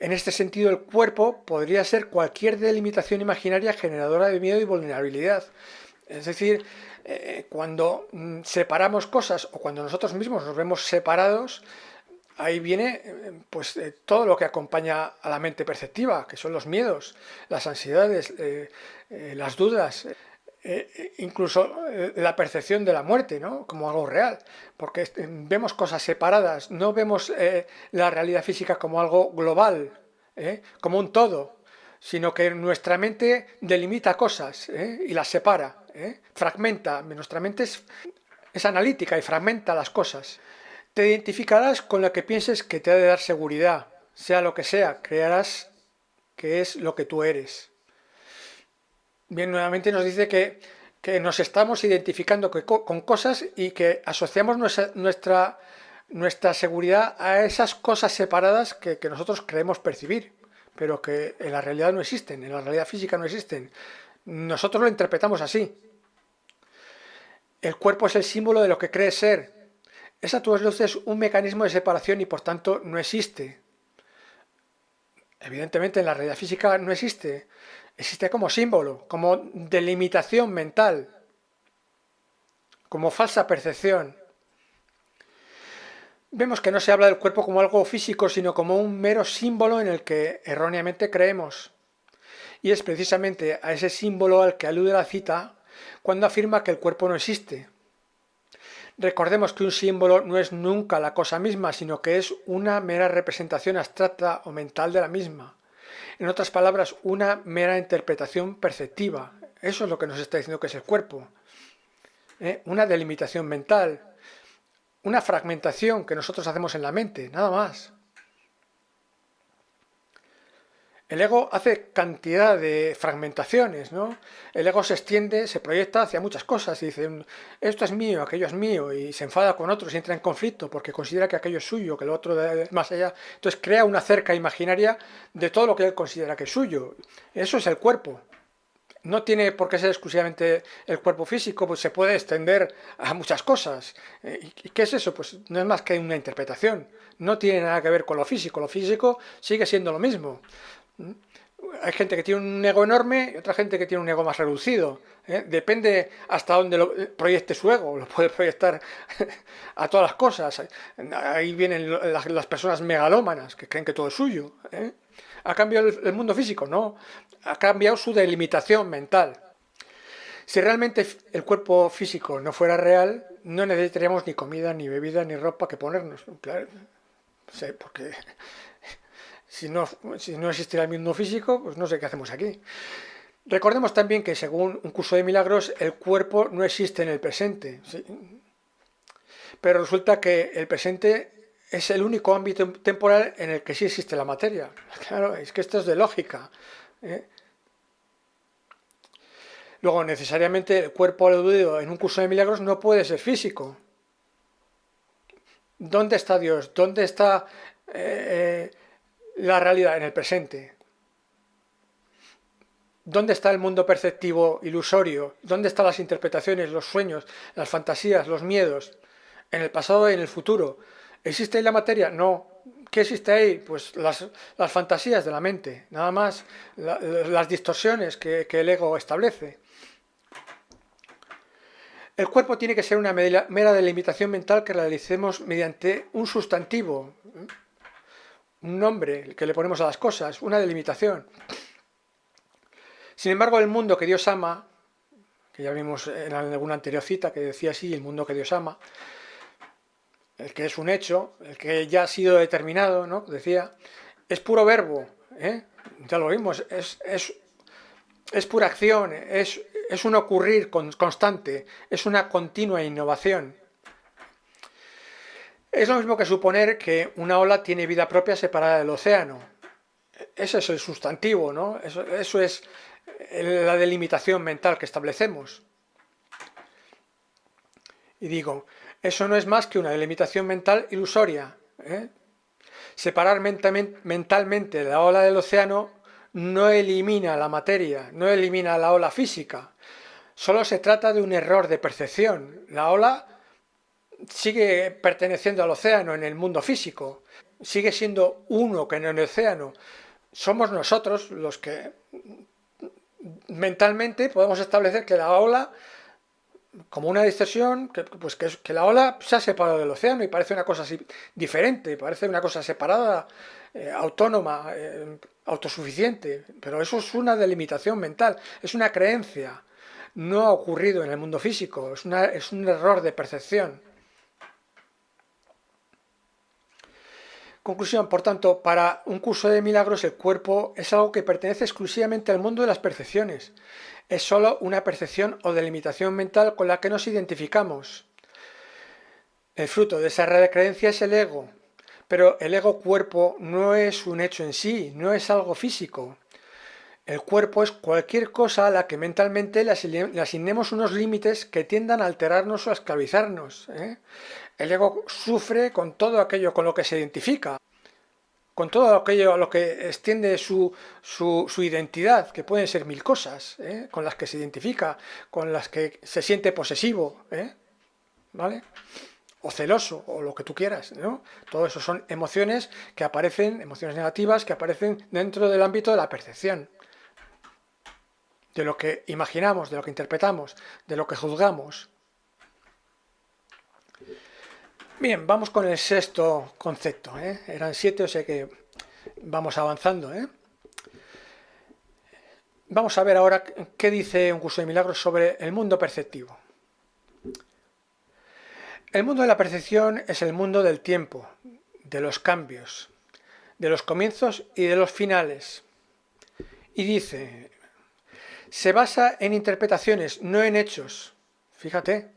En este sentido, el cuerpo podría ser cualquier delimitación imaginaria generadora de miedo y vulnerabilidad. Es decir, cuando separamos cosas o cuando nosotros mismos nos vemos separados, ahí viene todo lo que acompaña a la mente perceptiva, que son los miedos, las ansiedades, las dudas, incluso la percepción de la muerte, ¿no? Como algo real, porque vemos cosas separadas, no vemos la realidad física como algo global, como un todo, sino que nuestra mente delimita cosas y las separa, fragmenta. Nuestra mente es analítica y fragmenta las cosas. Te identificarás con lo que pienses que te ha de dar seguridad, sea lo que sea, crearás que es lo que tú eres. Bien, nuevamente nos dice que nos estamos identificando con cosas y que asociamos nuestra nuestra seguridad a esas cosas separadas que nosotros creemos percibir, pero que en la realidad no existen, en la realidad física no existen. Nosotros lo interpretamos así. El cuerpo es el símbolo de lo que cree ser. Es a todas luces un mecanismo de separación y por tanto no existe. Evidentemente en la realidad física no existe. Existe como símbolo, como delimitación mental, como falsa percepción. Vemos que no se habla del cuerpo como algo físico, sino como un mero símbolo en el que erróneamente creemos. Y es precisamente a ese símbolo al que alude la cita cuando afirma que el cuerpo no existe. Recordemos que un símbolo no es nunca la cosa misma, sino que es una mera representación abstracta o mental de la misma. En otras palabras, una mera interpretación perceptiva. Eso es lo que nos está diciendo que es el cuerpo. Una delimitación mental, una fragmentación que nosotros hacemos en la mente, nada más. El ego hace cantidad de fragmentaciones, ¿no? El ego se extiende, se proyecta hacia muchas cosas y dice, esto es mío, aquello es mío, y se enfada con otros y entra en conflicto porque considera que aquello es suyo, que lo otro es más allá. Entonces crea una cerca imaginaria de todo lo que él considera que es suyo. Eso es el cuerpo. No tiene por qué ser exclusivamente el cuerpo físico, pues se puede extender a muchas cosas. ¿Y qué es eso? Pues no es más que una interpretación. No tiene nada que ver con lo físico. Lo físico sigue siendo lo mismo. Hay gente que tiene un ego enorme y otra gente que tiene un ego más reducido. Depende hasta dónde lo proyecte su ego. Lo puede proyectar a todas las cosas. Ahí vienen las personas megalómanas que creen que todo es suyo. ¿Ha cambiado el mundo físico? No. Ha cambiado su delimitación mental. Si realmente el cuerpo físico no fuera real, no necesitaríamos ni comida, ni bebida, ni ropa que ponernos. Claro, sí, porque si no existiera el mundo físico, pues no sé qué hacemos aquí. Recordemos también que según un curso de milagros, el cuerpo no existe en el presente. ¿Sí? Pero resulta que el presente es el único ámbito temporal en el que sí existe la materia. Claro, es que esto es de lógica. ¿eh? Luego, necesariamente, el cuerpo aludido en un curso de milagros no puede ser físico. ¿Dónde está Dios? ¿Dónde está la realidad? En el presente. ¿Dónde está el mundo perceptivo ilusorio? ¿Dónde están las interpretaciones, los sueños, las fantasías, los miedos? En el pasado y en el futuro. ¿Existe ahí la materia? No. ¿Qué existe ahí? Pues las fantasías de la mente, nada más, las distorsiones que el ego establece. El cuerpo tiene que ser una mera delimitación mental que realicemos mediante un sustantivo, un nombre que le ponemos a las cosas, una delimitación. Sin embargo, el mundo que Dios ama, que ya vimos en alguna anterior cita que decía así, el mundo que Dios ama, el que es un hecho, el que ya ha sido determinado, ¿no? Decía, es puro verbo, ya lo vimos, es pura acción, es un ocurrir constante, es una continua innovación. Es lo mismo que suponer que una ola tiene vida propia separada del océano. Ese es el sustantivo, ¿no? Eso es la delimitación mental que establecemos. Y digo, eso no es más que una delimitación mental ilusoria. Separar mentalmente la ola del océano no elimina la materia, no elimina la ola física. Solo se trata de un error de percepción. La ola sigue perteneciendo al océano en el mundo físico, sigue siendo uno que en el océano. Somos nosotros los que mentalmente podemos establecer que la ola, como una distorsión, que la ola se ha separado del océano y parece una cosa así diferente, parece una cosa separada, autónoma, autosuficiente, pero eso es una delimitación mental, es una creencia, no ha ocurrido en el mundo físico, es un error de percepción. Conclusión, por tanto, para un curso de milagros el cuerpo es algo que pertenece exclusivamente al mundo de las percepciones. Es sólo una percepción o delimitación mental con la que nos identificamos. El fruto de esa red creencia es el ego, pero el ego cuerpo no es un hecho en sí, no es algo físico. El cuerpo es cualquier cosa a la que mentalmente le asignemos unos límites que tiendan a alterarnos o a esclavizarnos, ¿eh? El ego sufre con todo aquello con lo que se identifica, con todo aquello a lo que extiende su identidad, que pueden ser mil cosas, ¿eh? Con las que se identifica, con las que se siente posesivo, ¿eh? ¿Vale? O celoso, o lo que tú quieras, ¿no? Todo eso son emociones que aparecen, emociones negativas que aparecen dentro del ámbito de la percepción, de lo que imaginamos, de lo que interpretamos, de lo que juzgamos. Bien, vamos con el sexto concepto, ¿eh? Eran 7, o sea que vamos avanzando, ¿eh? Vamos a ver ahora qué dice un curso de milagros sobre el mundo perceptivo. El mundo de la percepción es el mundo del tiempo, de los cambios, de los comienzos y de los finales. Y dice, se basa en interpretaciones, no en hechos. Fíjate,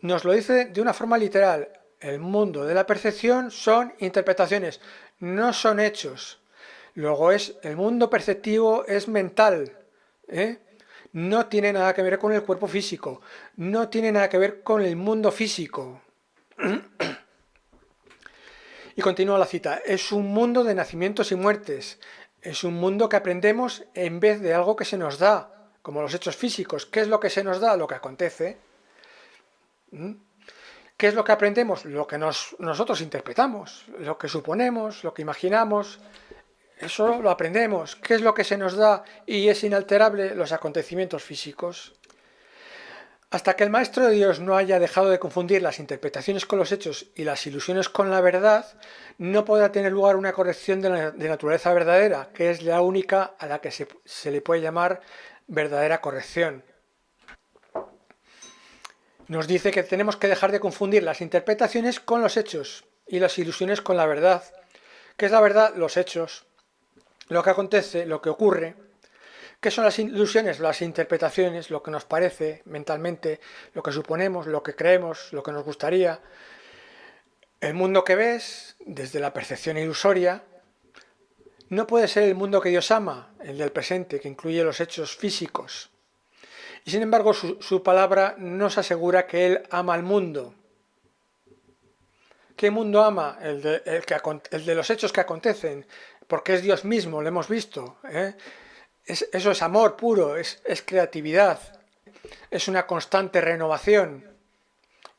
nos lo dice de una forma literal. El mundo de la percepción son interpretaciones, no son hechos. Luego el mundo perceptivo es mental, ¿eh? No tiene nada que ver con el cuerpo físico, no tiene nada que ver con el mundo físico. Y continúa la cita, es un mundo de nacimientos y muertes, es un mundo que aprendemos en vez de algo que se nos da, como los hechos físicos. ¿Qué es lo que se nos da? Lo que acontece. ¿Qué es lo que aprendemos? Lo que nosotros interpretamos, lo que suponemos, lo que imaginamos. Eso lo aprendemos. ¿Qué es lo que se nos da y es inalterable? Los acontecimientos físicos. Hasta que el Maestro de Dios no haya dejado de confundir las interpretaciones con los hechos y las ilusiones con la verdad, no podrá tener lugar una corrección de naturaleza verdadera, que es la única a la que se le puede llamar verdadera corrección. Nos dice que tenemos que dejar de confundir las interpretaciones con los hechos y las ilusiones con la verdad. ¿Qué es la verdad? Los hechos, lo que acontece, lo que ocurre. ¿Qué son las ilusiones? Las interpretaciones, lo que nos parece mentalmente, lo que suponemos, lo que creemos, lo que nos gustaría. El mundo que ves, desde la percepción ilusoria, no puede ser el mundo que Dios ama, el del presente, que incluye los hechos físicos. Y sin embargo, su palabra nos asegura que Él ama al mundo. ¿Qué mundo ama? El de los hechos que acontecen, porque es Dios mismo, lo hemos visto, ¿eh? Eso es amor puro, es creatividad, es una constante renovación.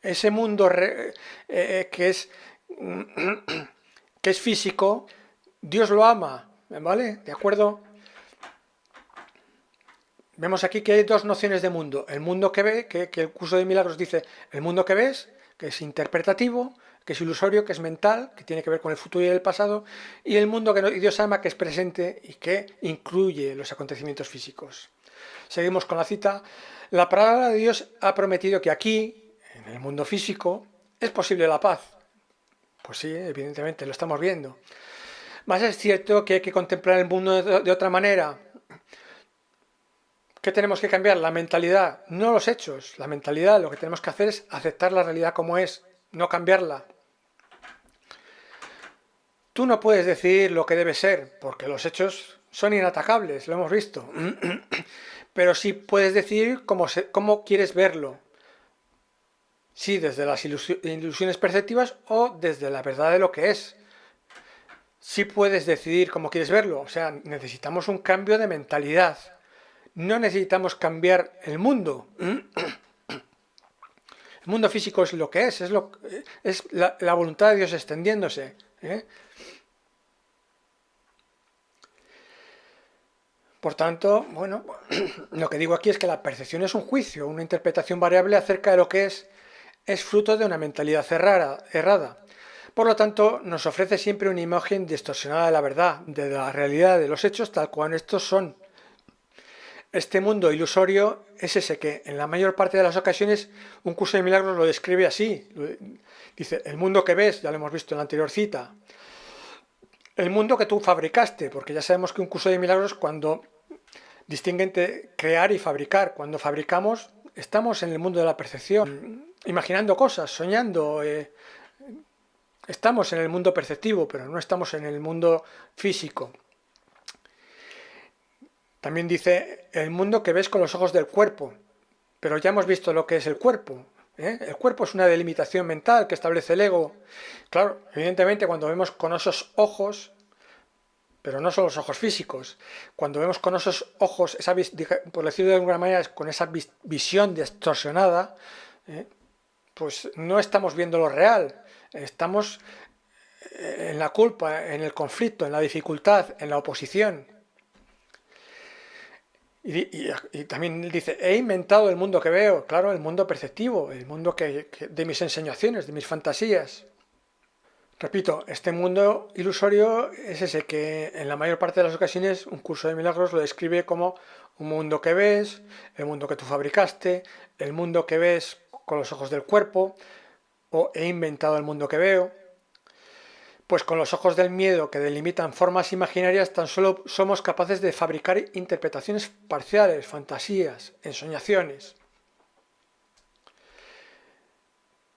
Ese mundo que es físico, Dios lo ama, ¿vale? ¿De acuerdo? Vemos aquí que hay dos nociones de mundo. El mundo que ve, que el curso de milagros dice, el mundo que ves, que es interpretativo, que es ilusorio, que es mental, que tiene que ver con el futuro y el pasado, y el mundo que Dios ama, que es presente y que incluye los acontecimientos físicos. Seguimos con la cita. La palabra de Dios ha prometido que aquí, en el mundo físico, es posible la paz. Pues sí, evidentemente, lo estamos viendo. Más es cierto que hay que contemplar el mundo de otra manera. ¿Qué tenemos que cambiar? La mentalidad, no los hechos. La mentalidad, lo que tenemos que hacer es aceptar la realidad como es, no cambiarla. Tú no puedes decidir lo que debe ser, porque los hechos son inatacables, lo hemos visto. Pero sí puedes decidir cómo quieres verlo. Sí, desde las ilusiones perceptivas o desde la verdad de lo que es. Sí puedes decidir cómo quieres verlo. O sea, necesitamos un cambio de mentalidad. No necesitamos cambiar el mundo. El mundo físico es lo que es la voluntad de Dios extendiéndose, ¿eh? Por tanto, bueno, lo que digo aquí es que la percepción es un juicio, una interpretación variable acerca de lo que es fruto de una mentalidad errada. Por lo tanto, nos ofrece siempre una imagen distorsionada de la verdad, de la realidad, de los hechos tal cual estos son. Este mundo ilusorio es ese que en la mayor parte de las ocasiones un curso de milagros lo describe así. Dice, el mundo que ves, ya lo hemos visto en la anterior cita, el mundo que tú fabricaste, porque ya sabemos que un curso de milagros cuando distingue entre crear y fabricar. Cuando fabricamos estamos en el mundo de la percepción, imaginando cosas, soñando, estamos en el mundo perceptivo, pero no estamos en el mundo físico. También dice el mundo que ves con los ojos del cuerpo, pero ya hemos visto lo que es el cuerpo. El cuerpo es una delimitación mental que establece el ego. Claro, evidentemente cuando vemos con esos ojos, pero no son los ojos físicos, cuando vemos con esos ojos, por decirlo de alguna manera, con esa visión distorsionada, ¿eh? Pues no estamos viendo lo real, estamos en la culpa, en el conflicto, en la dificultad, en la oposición. Y también dice, he inventado el mundo que veo, claro, el mundo perceptivo, el mundo de mis ensoñaciones, de mis fantasías. Repito, este mundo ilusorio es ese que en la mayor parte de las ocasiones un curso de milagros lo describe como un mundo que ves, el mundo que tú fabricaste, el mundo que ves con los ojos del cuerpo, o he inventado el mundo que veo. Pues con los ojos del miedo que delimitan formas imaginarias tan solo somos capaces de fabricar interpretaciones parciales, fantasías, ensoñaciones.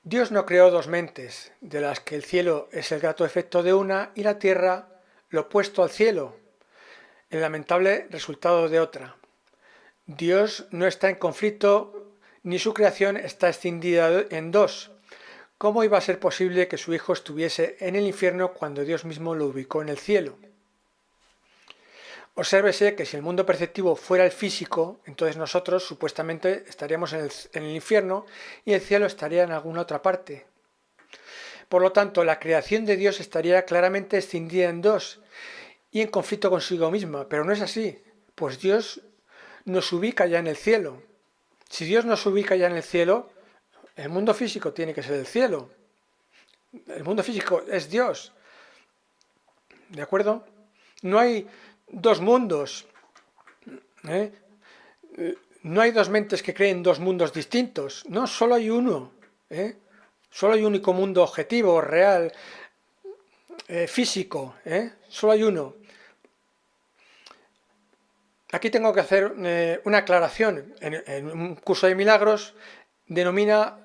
Dios no creó dos mentes, de las que el cielo es el grato efecto de una y la tierra lo opuesto al cielo, el lamentable resultado de otra. Dios no está en conflicto ni su creación está escindida en dos. ¿Cómo iba a ser posible que su hijo estuviese en el infierno cuando Dios mismo lo ubicó en el cielo? Obsérvese que si el mundo perceptivo fuera el físico, entonces nosotros supuestamente estaríamos en el infierno y el cielo estaría en alguna otra parte. Por lo tanto, la creación de Dios estaría claramente escindida en dos y en conflicto consigo misma, pero no es así, pues Dios nos ubica ya en el cielo. Si Dios nos ubica ya en el cielo, el mundo físico tiene que ser el cielo. El mundo físico es Dios. ¿De acuerdo? No hay dos mundos. ¿eh? No hay dos mentes que creen dos mundos distintos. No, solo hay uno. Solo hay un único mundo objetivo, real, físico. Solo hay uno. Aquí tengo que hacer una aclaración. En un curso de milagros denomina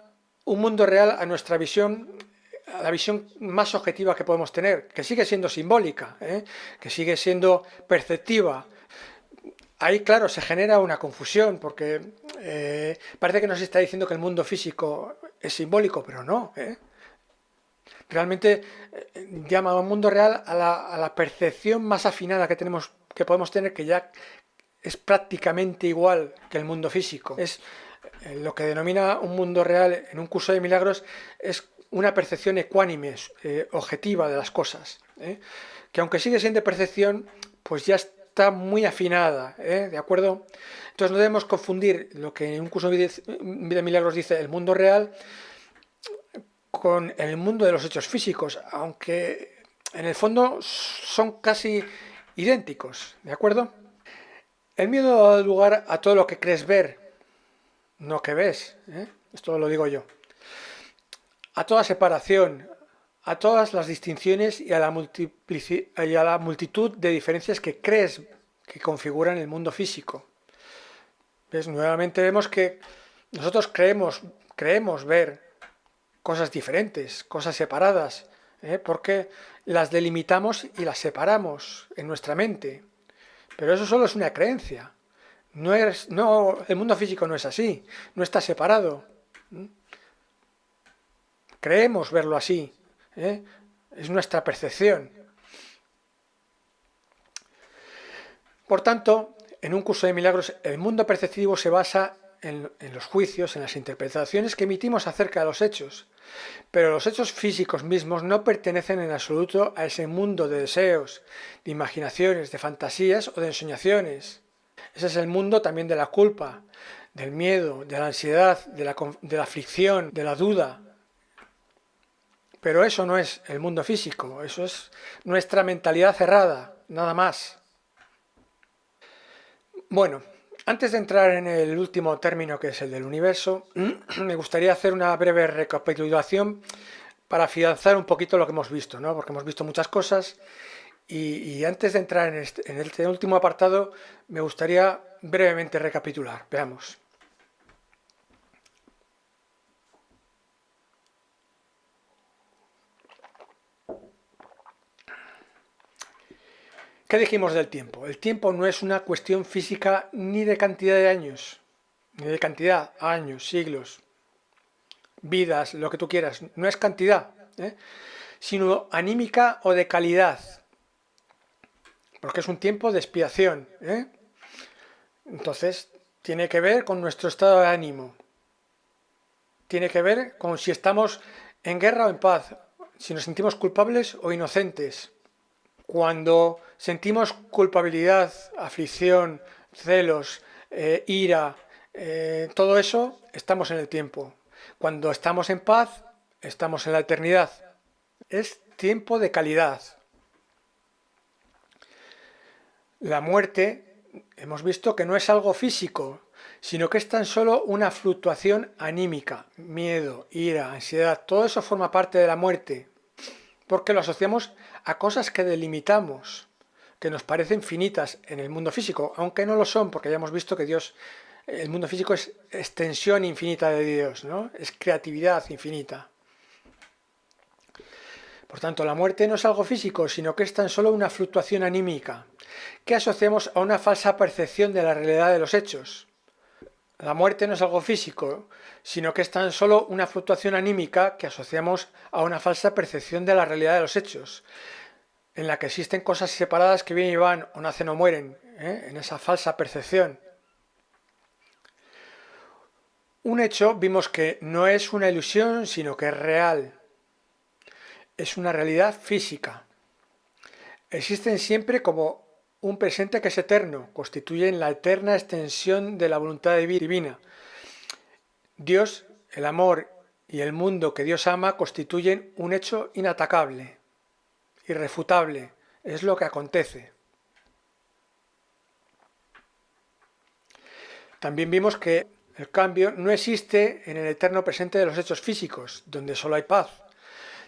un mundo real a nuestra visión, a la visión más objetiva que podemos tener, que sigue siendo simbólica, que sigue siendo perceptiva. Ahí, claro, se genera una confusión, porque parece que nos está diciendo que el mundo físico es simbólico, pero no. Realmente llama a un mundo real a la percepción más afinada que podemos tener, que ya es prácticamente igual que el mundo físico. Es lo que denomina un mundo real en un curso de milagros, es una percepción ecuánime, objetiva de las cosas, que aunque sigue siendo percepción, pues ya está muy afinada, ¿de acuerdo? Entonces no debemos confundir lo que en un curso de milagros dice el mundo real con el mundo de los hechos físicos, aunque en el fondo son casi idénticos, ¿de acuerdo? El miedo da lugar a todo lo que crees ver, no que ves, esto lo digo yo, a toda separación, a todas las distinciones y a la multitud de diferencias que crees que configuran el mundo físico. ¿Ves? Nuevamente vemos que nosotros creemos ver cosas diferentes, cosas separadas, porque las delimitamos y las separamos en nuestra mente. Pero eso solo es una creencia. El mundo físico no es así, no está separado. Creemos verlo así, es nuestra percepción. Por tanto, en un curso de milagros, el mundo perceptivo se basa en los juicios, en las interpretaciones que emitimos acerca de los hechos. Pero los hechos físicos mismos no pertenecen en absoluto a ese mundo de deseos, de imaginaciones, de fantasías o de ensoñaciones. Ese es el mundo también de la culpa, del miedo, de la ansiedad, de la aflicción, de la duda. Pero eso no es el mundo físico, eso es nuestra mentalidad cerrada, nada más. Bueno, antes de entrar en el último término, que es el del universo, me gustaría hacer una breve recapitulación para afianzar un poquito lo que hemos visto, ¿no? Porque hemos visto muchas cosas y antes de entrar en este último apartado, me gustaría brevemente recapitular. Veamos. ¿Qué dijimos del tiempo? El tiempo no es una cuestión física ni de cantidad de años, ni de cantidad, años, siglos, vidas, lo que tú quieras. No es cantidad, sino anímica o de calidad, porque es un tiempo de expiación. Entonces, tiene que ver con nuestro estado de ánimo. Tiene que ver con si estamos en guerra o en paz, si nos sentimos culpables o inocentes. Cuando sentimos culpabilidad, aflicción, celos, ira, todo eso, estamos en el tiempo. Cuando estamos en paz, estamos en la eternidad. Es tiempo de calidad. La muerte, hemos visto que no es algo físico, sino que es tan solo una fluctuación anímica, miedo, ira, ansiedad, todo eso forma parte de la muerte, porque lo asociamos a cosas que delimitamos, que nos parecen finitas en el mundo físico, aunque no lo son, porque ya hemos visto que Dios, el mundo físico es extensión infinita de Dios, ¿no? Es creatividad infinita. Por tanto, la muerte no es algo físico, sino que es tan solo una fluctuación anímica, que asociamos a una falsa percepción de la realidad de los hechos. La muerte no es algo físico, sino que es tan solo una fluctuación anímica que asociamos a una falsa percepción de la realidad de los hechos, en la que existen cosas separadas que vienen y van, o nacen o mueren, en esa falsa percepción. Un hecho vimos que no es una ilusión, sino que es real. Es una realidad física. Existen siempre como un presente que es eterno, constituyen la eterna extensión de la voluntad divina. Dios, el amor y el mundo que Dios ama constituyen un hecho inatacable, irrefutable, es lo que acontece. También vimos que el cambio no existe en el eterno presente de los hechos físicos, donde solo hay paz.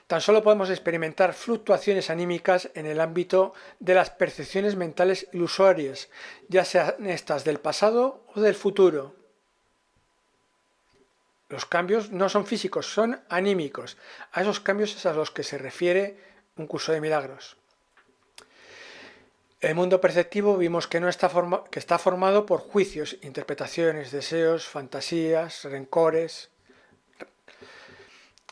Tan solo podemos experimentar fluctuaciones anímicas en el ámbito de las percepciones mentales ilusorias, ya sean estas del pasado o del futuro. Los cambios no son físicos, son anímicos. A esos cambios es a los que se refiere un curso de milagros. El mundo perceptivo vimos que, que está formado por juicios, interpretaciones, deseos, fantasías, rencores,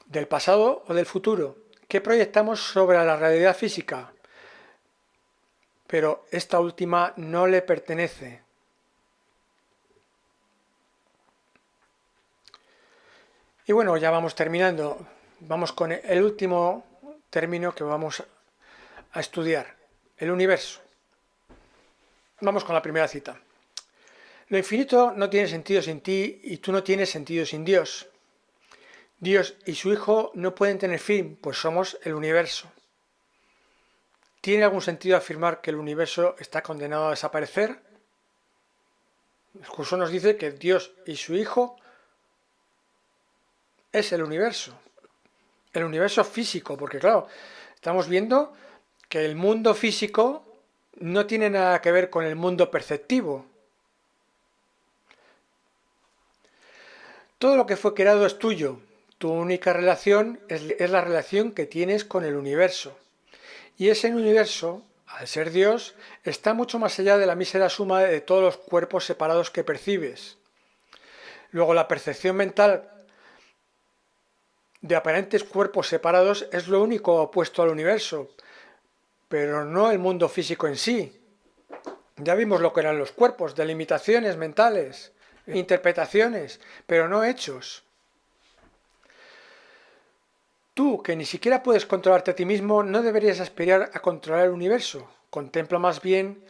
del pasado o del futuro, que proyectamos sobre la realidad física, pero esta última no le pertenece. Y bueno, ya vamos terminando. Vamos con el último término que vamos a estudiar, el universo. Vamos con la primera cita. Lo infinito no tiene sentido sin ti y tú no tienes sentido sin Dios. Dios y su Hijo no pueden tener fin, pues somos el universo. ¿Tiene algún sentido afirmar que el universo está condenado a desaparecer? El curso nos dice que Dios y su Hijo es el universo físico, porque claro, estamos viendo que el mundo físico no tiene nada que ver con el mundo perceptivo. Todo lo que fue creado es tuyo. Tu única relación es la relación que tienes con el universo. Y ese universo, al ser Dios, está mucho más allá de la mísera suma de todos los cuerpos separados que percibes. Luego, la percepción mental de aparentes cuerpos separados es lo único opuesto al universo, pero no el mundo físico en sí. Ya vimos lo que eran los cuerpos, delimitaciones mentales, interpretaciones, pero no hechos. Tú, que ni siquiera puedes controlarte a ti mismo, no deberías aspirar a controlar el universo. Contempla más bien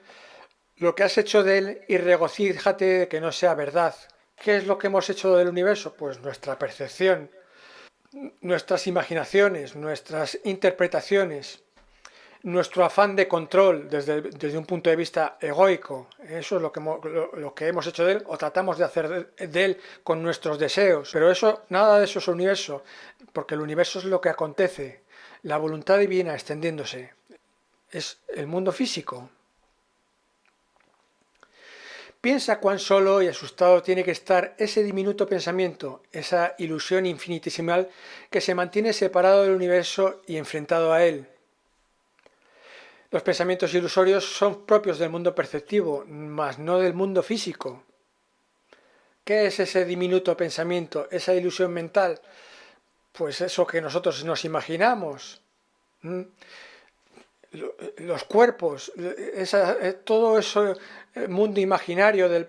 lo que has hecho de él y regocíjate de que no sea verdad. ¿Qué es lo que hemos hecho del universo? Pues nuestra percepción, nuestras imaginaciones, nuestras interpretaciones, nuestro afán de control desde un punto de vista egoico. Eso es lo que hemos hecho de él o tratamos de hacer de él con nuestros deseos. Pero eso, nada de eso es universo, porque el universo es lo que acontece, la voluntad divina extendiéndose. Es el mundo físico. Piensa cuán solo y asustado tiene que estar ese diminuto pensamiento, esa ilusión infinitesimal que se mantiene separado del universo y enfrentado a él. Los pensamientos ilusorios son propios del mundo perceptivo, mas no del mundo físico. ¿Qué es ese diminuto pensamiento, esa ilusión mental? Pues eso que nosotros nos imaginamos. ¿Mm? Los cuerpos, todo ese mundo imaginario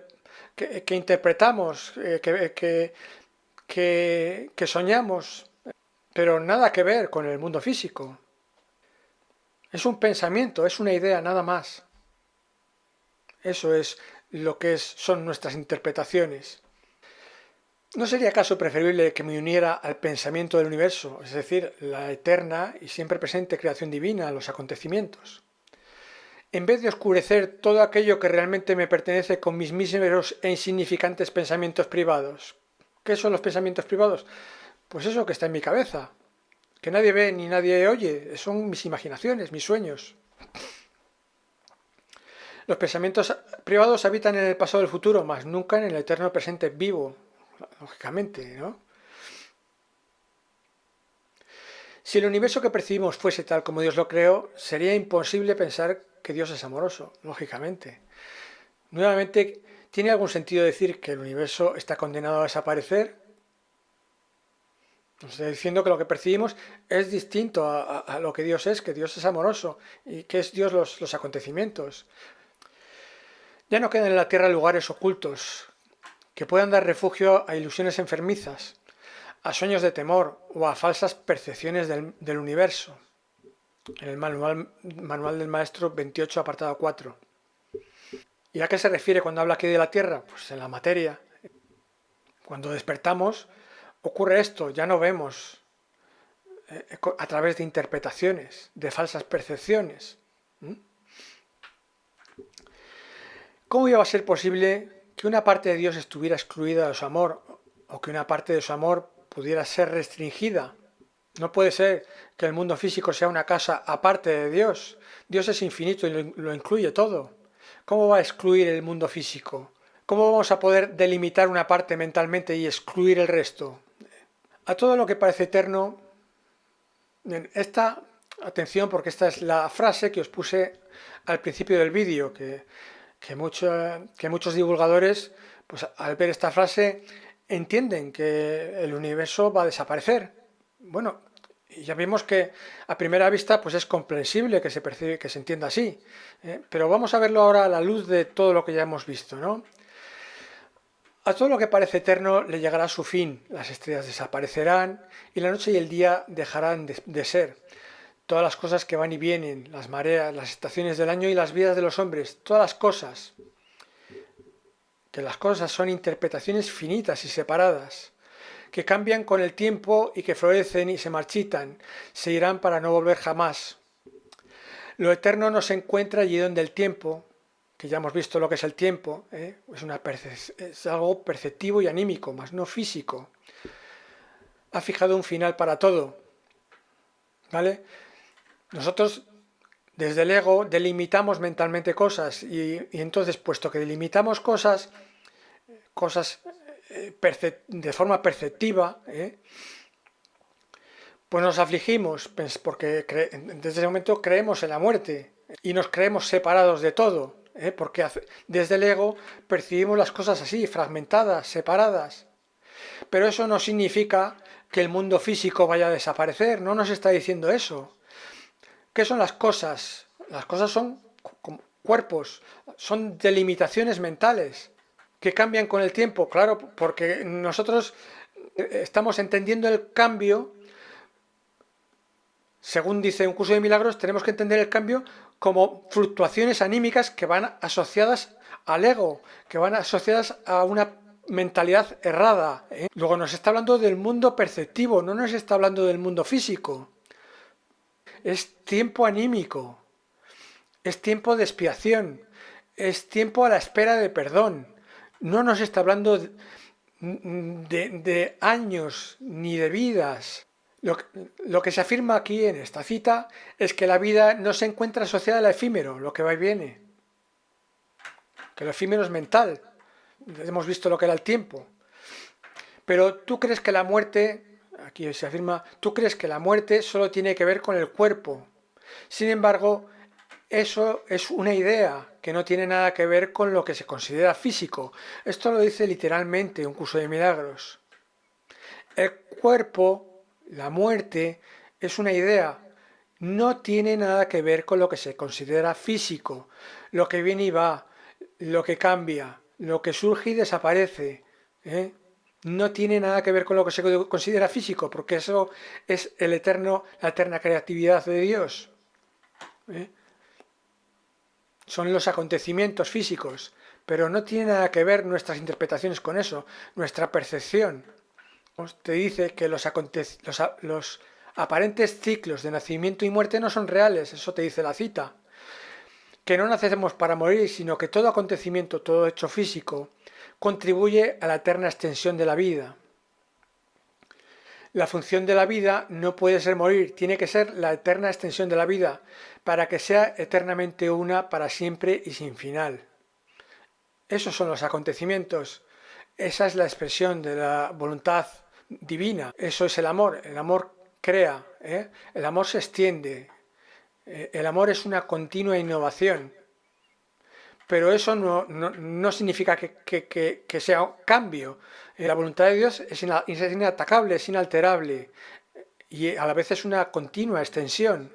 que interpretamos, que soñamos, pero nada que ver con el mundo físico. Es un pensamiento, es una idea, nada más. Eso es lo que son nuestras interpretaciones. ¿No sería acaso preferible que me uniera al pensamiento del universo, es decir, la eterna y siempre presente creación divina, los acontecimientos? En vez de oscurecer todo aquello que realmente me pertenece con mis míseros e insignificantes pensamientos privados. ¿Qué son los pensamientos privados? Pues eso que está en mi cabeza, que nadie ve ni nadie oye, son mis imaginaciones, mis sueños. Los pensamientos privados habitan en el pasado y el futuro, mas nunca en el eterno presente vivo, lógicamente, ¿no? Si el universo que percibimos fuese tal como Dios lo creó, sería imposible pensar que Dios es amoroso, lógicamente. Nuevamente, ¿tiene algún sentido decir que el universo está condenado a desaparecer? Nos está diciendo que lo que percibimos es distinto a lo que Dios es, que Dios es amoroso y que es Dios los acontecimientos. Ya no quedan en la tierra lugares ocultos que puedan dar refugio a ilusiones enfermizas, a sueños de temor o a falsas percepciones del universo. En el manual del maestro 28, apartado 4. ¿Y a qué se refiere cuando habla aquí de la tierra? Pues en la materia. Cuando despertamos ocurre esto, ya no vemos a través de interpretaciones, de falsas percepciones. ¿Cómo iba a ser posible que una parte de Dios estuviera excluida de su amor o que una parte de su amor pudiera ser restringida? No puede ser que el mundo físico sea una casa aparte de Dios. Dios es infinito y lo incluye todo. ¿Cómo va a excluir el mundo físico? ¿Cómo vamos a poder delimitar una parte mentalmente y excluir el resto? A todo lo que parece eterno, atención porque esta es la frase que os puse al principio del vídeo, que muchos divulgadores, pues al ver esta frase, entienden que el universo va a desaparecer. Bueno, ya vimos que a primera vista pues es comprensible que se percibe, que se entienda así, pero vamos a verlo ahora a la luz de todo lo que ya hemos visto, ¿no? A todo lo que parece eterno le llegará su fin, las estrellas desaparecerán y la noche y el día dejarán de ser. Todas las cosas que van y vienen, las mareas, las estaciones del año y las vidas de los hombres, todas las cosas, que las cosas son interpretaciones finitas y separadas, que cambian con el tiempo y que florecen y se marchitan, se irán para no volver jamás. Lo eterno no se encuentra allí donde el tiempo, que ya hemos visto lo que es el tiempo, es algo perceptivo y anímico, más no físico. Ha fijado un final para todo, ¿vale? Nosotros desde el ego delimitamos mentalmente cosas y entonces, puesto que delimitamos cosas de forma perceptiva, pues nos afligimos, pues porque desde ese momento creemos en la muerte y nos creemos separados de todo, porque desde el ego percibimos las cosas así, fragmentadas, separadas. Pero eso no significa que el mundo físico vaya a desaparecer, no nos está diciendo eso. ¿Qué son las cosas? Las cosas son cuerpos, son delimitaciones mentales que cambian con el tiempo, claro, porque nosotros estamos entendiendo el cambio, según dice un curso de milagros, tenemos que entender el cambio como fluctuaciones anímicas que van asociadas al ego, que van asociadas a una mentalidad errada. Luego nos está hablando del mundo perceptivo, no nos está hablando del mundo físico. Es tiempo anímico, es tiempo de expiación, es tiempo a la espera de perdón. No nos está hablando de años ni de vidas. Lo que se afirma aquí en esta cita es que la vida no se encuentra asociada al efímero, lo que va y viene. Que lo efímero es mental. Hemos visto lo que era el tiempo. Pero tú crees que la muerte, aquí se afirma, tú crees que la muerte solo tiene que ver con el cuerpo. Sin embargo, Eso es una idea que no tiene nada que ver con lo que se considera físico. Esto lo dice literalmente un curso de milagros. El cuerpo, la muerte, es una idea. No tiene nada que ver con lo que se considera físico, lo que viene y va, lo que cambia, lo que surge y desaparece. ¿eh? No tiene nada que ver con lo que se considera físico, porque eso es la eterna creatividad de Dios. ¿eh? Son los acontecimientos físicos, pero no tiene nada que ver nuestras interpretaciones con eso, nuestra percepción. Te dice que los aparentes ciclos de nacimiento y muerte no son reales, eso te dice la cita. Que no nacemos para morir, sino que todo acontecimiento, todo hecho físico, contribuye a la eterna extensión de la vida. La función de la vida no puede ser morir, tiene que ser la eterna extensión de la vida, para que sea eternamente una para siempre y sin final. Esos son los acontecimientos. Esa es la expresión de la voluntad divina. Eso es el amor. El amor crea, el amor se extiende. El amor es una continua innovación. Pero eso no significa que sea un cambio. La voluntad de Dios es inatacable, es inalterable. Y a la vez es una continua extensión.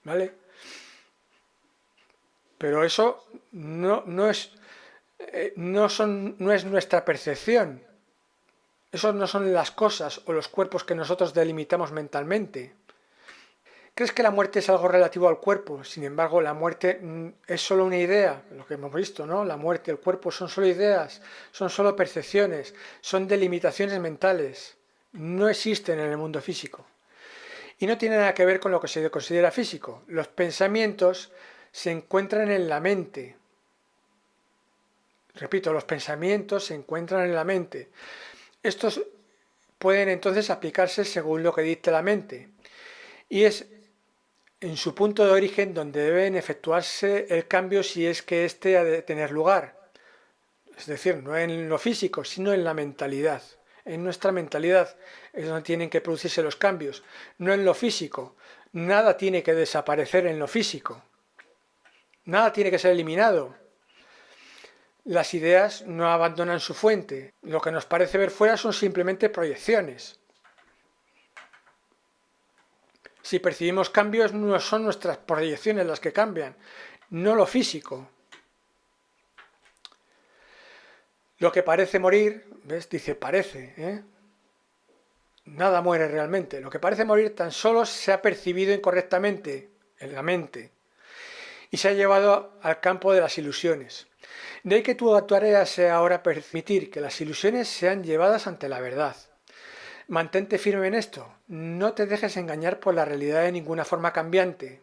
¿Vale? Pero eso no es nuestra percepción. Esos no son las cosas o los cuerpos que nosotros delimitamos mentalmente. ¿Crees que la muerte es algo relativo al cuerpo? Sin embargo, la muerte es solo una idea, lo que hemos visto, ¿no? La muerte, el cuerpo son solo ideas, son solo percepciones, son delimitaciones mentales. No existen en el mundo físico. Y no tiene nada que ver con lo que se considera físico. Los pensamientos se encuentran en la mente. Repito, los pensamientos se encuentran en la mente. Estos pueden entonces aplicarse según lo que dicte la mente. Y es en su punto de origen donde deben efectuarse el cambio si es que éste ha de tener lugar. Es decir, no en lo físico, sino en la mentalidad. En nuestra mentalidad es donde tienen que producirse los cambios, no en lo físico. Nada tiene que desaparecer en lo físico. Nada tiene que ser eliminado. Las ideas no abandonan su fuente. Lo que nos parece ver fuera son simplemente proyecciones. Si percibimos cambios, no son nuestras proyecciones las que cambian, no lo físico. Lo que parece morir, ¿ves? Dice parece, Nada muere realmente. Lo que parece morir tan solo se ha percibido incorrectamente en la mente y se ha llevado al campo de las ilusiones. De ahí que tu tarea sea ahora permitir que las ilusiones sean llevadas ante la verdad. Mantente firme en esto, no te dejes engañar por la realidad de ninguna forma cambiante.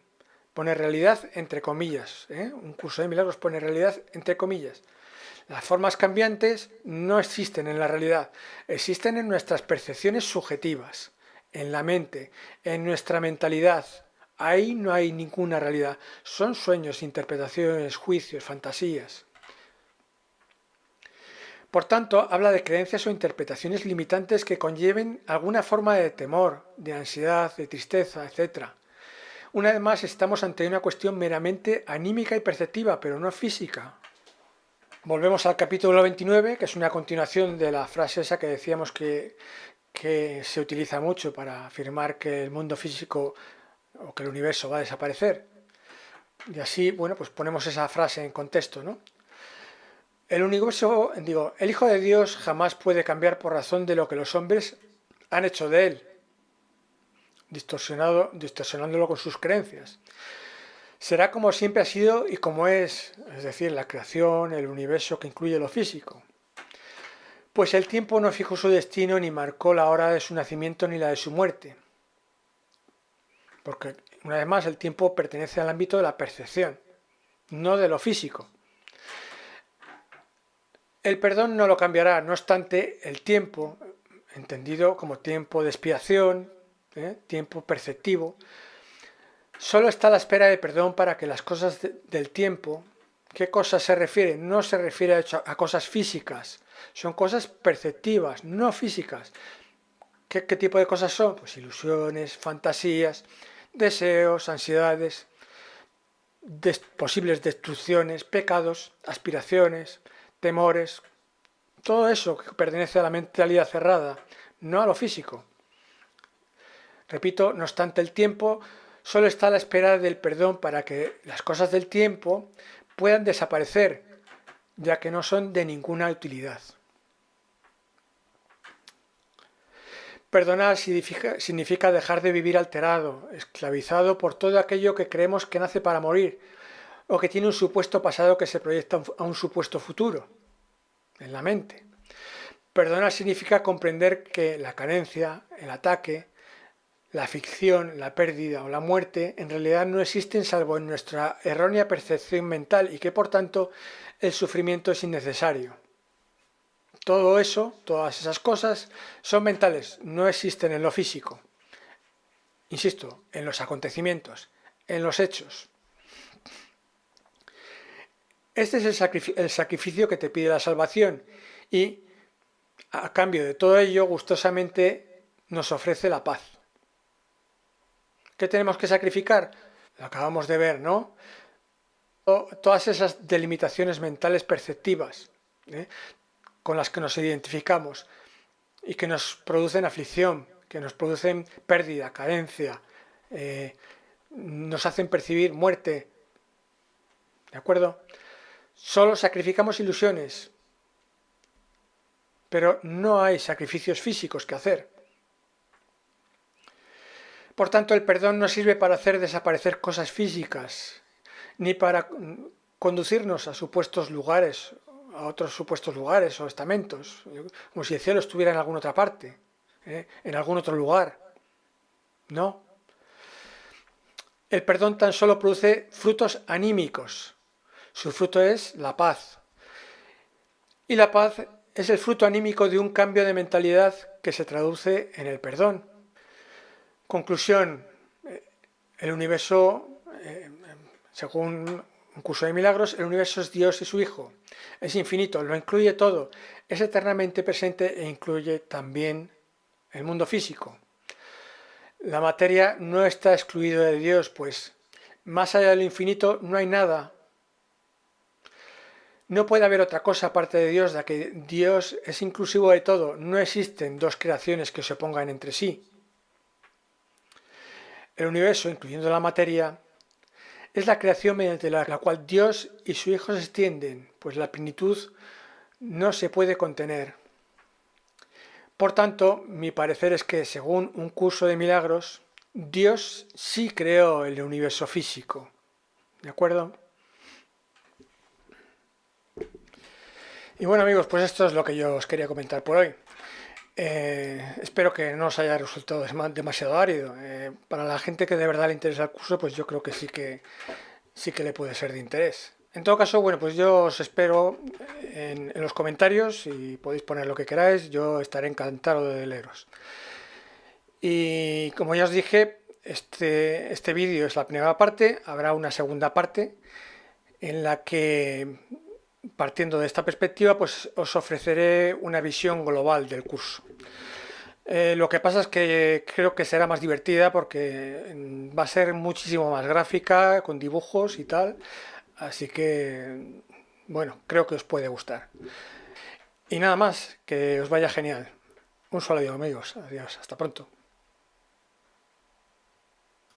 Pone realidad entre comillas, un curso de milagros pone realidad entre comillas. Las formas cambiantes no existen en la realidad, existen en nuestras percepciones subjetivas, en la mente, en nuestra mentalidad. Ahí no hay ninguna realidad, son sueños, interpretaciones, juicios, fantasías. Por tanto, habla de creencias o interpretaciones limitantes que conlleven alguna forma de temor, de ansiedad, de tristeza, etc. Una vez más, estamos ante una cuestión meramente anímica y perceptiva, pero no física. Volvemos al capítulo 29, que es una continuación de la frase esa que decíamos que se utiliza mucho para afirmar que el mundo físico o que el universo va a desaparecer. Y así, bueno, pues ponemos esa frase en contexto, ¿no? El Hijo de Dios jamás puede cambiar por razón de lo que los hombres han hecho de él, distorsionándolo con sus creencias. Será como siempre ha sido y como es decir, la creación, el universo que incluye lo físico. Pues el tiempo no fijó su destino ni marcó la hora de su nacimiento ni la de su muerte. Porque, una vez más, el tiempo pertenece al ámbito de la percepción, no de lo físico. El perdón no lo cambiará, no obstante, el tiempo, entendido como tiempo de expiación, tiempo perceptivo, solo está a la espera de perdón para que las cosas del tiempo, ¿qué cosas se refiere? No se refiere a cosas físicas, son cosas perceptivas, no físicas. ¿Qué tipo de cosas son? Pues ilusiones, fantasías, deseos, ansiedades. posibles destrucciones, pecados, aspiraciones, temores, todo eso que pertenece a la mentalidad cerrada, no a lo físico. Repito, no obstante, el tiempo solo está a la espera del perdón para que las cosas del tiempo puedan desaparecer, ya que no son de ninguna utilidad. Perdonar significa dejar de vivir alterado, esclavizado por todo aquello que creemos que nace para morir, o que tiene un supuesto pasado que se proyecta a un supuesto futuro, en la mente. Perdonar significa comprender que la carencia, el ataque, la ficción, la pérdida o la muerte en realidad no existen salvo en nuestra errónea percepción mental y que por tanto el sufrimiento es innecesario. Todo eso, todas esas cosas son mentales, no existen en lo físico. Insisto, en los acontecimientos, en los hechos. Este es el sacrificio que te pide la salvación y a cambio de todo ello gustosamente nos ofrece la paz. ¿Qué tenemos que sacrificar? Lo acabamos de ver, ¿no? Todas esas delimitaciones mentales perceptivas, con las que nos identificamos y que nos producen aflicción, que nos producen pérdida, carencia, nos hacen percibir muerte. ¿De acuerdo? Solo sacrificamos ilusiones, pero no hay sacrificios físicos que hacer. Por tanto, el perdón no sirve para hacer desaparecer cosas físicas, ni para conducirnos a supuestos lugares, a otros supuestos lugares o estamentos, como si el cielo estuviera en alguna otra parte, en algún otro lugar. No. El perdón tan solo produce frutos anímicos. Su fruto es la paz. Y la paz es el fruto anímico de un cambio de mentalidad que se traduce en el perdón. Conclusión, el universo, según un curso de milagros, el universo es Dios y su Hijo. Es infinito, lo incluye todo, es eternamente presente e incluye también el mundo físico. La materia no está excluida de Dios, pues más allá de lo infinito no hay nada. No puede haber otra cosa aparte de Dios, ya que Dios es inclusivo de todo. No existen dos creaciones que se opongan entre sí. El universo, incluyendo la materia, es la creación mediante la cual Dios y su Hijo se extienden, pues la plenitud no se puede contener. Por tanto, mi parecer es que, según un curso de milagros, Dios sí creó el universo físico. ¿De acuerdo? Y bueno, amigos, pues esto es lo que yo os quería comentar por hoy. Espero que no os haya resultado demasiado árido. Para la gente que de verdad le interesa el curso, pues yo creo que sí que le puede ser de interés. En todo caso, bueno, pues yo os espero en los comentarios y podéis poner lo que queráis, yo estaré encantado de leeros. Y como ya os dije, este vídeo es la primera parte, habrá una segunda parte en la que, partiendo de esta perspectiva, pues os ofreceré una visión global del curso. Lo que pasa es que creo que será más divertida porque va a ser muchísimo más gráfica, con dibujos y tal, así que, bueno, creo que os puede gustar. Y nada más, que os vaya genial. Un saludo, amigos. Adiós, hasta pronto.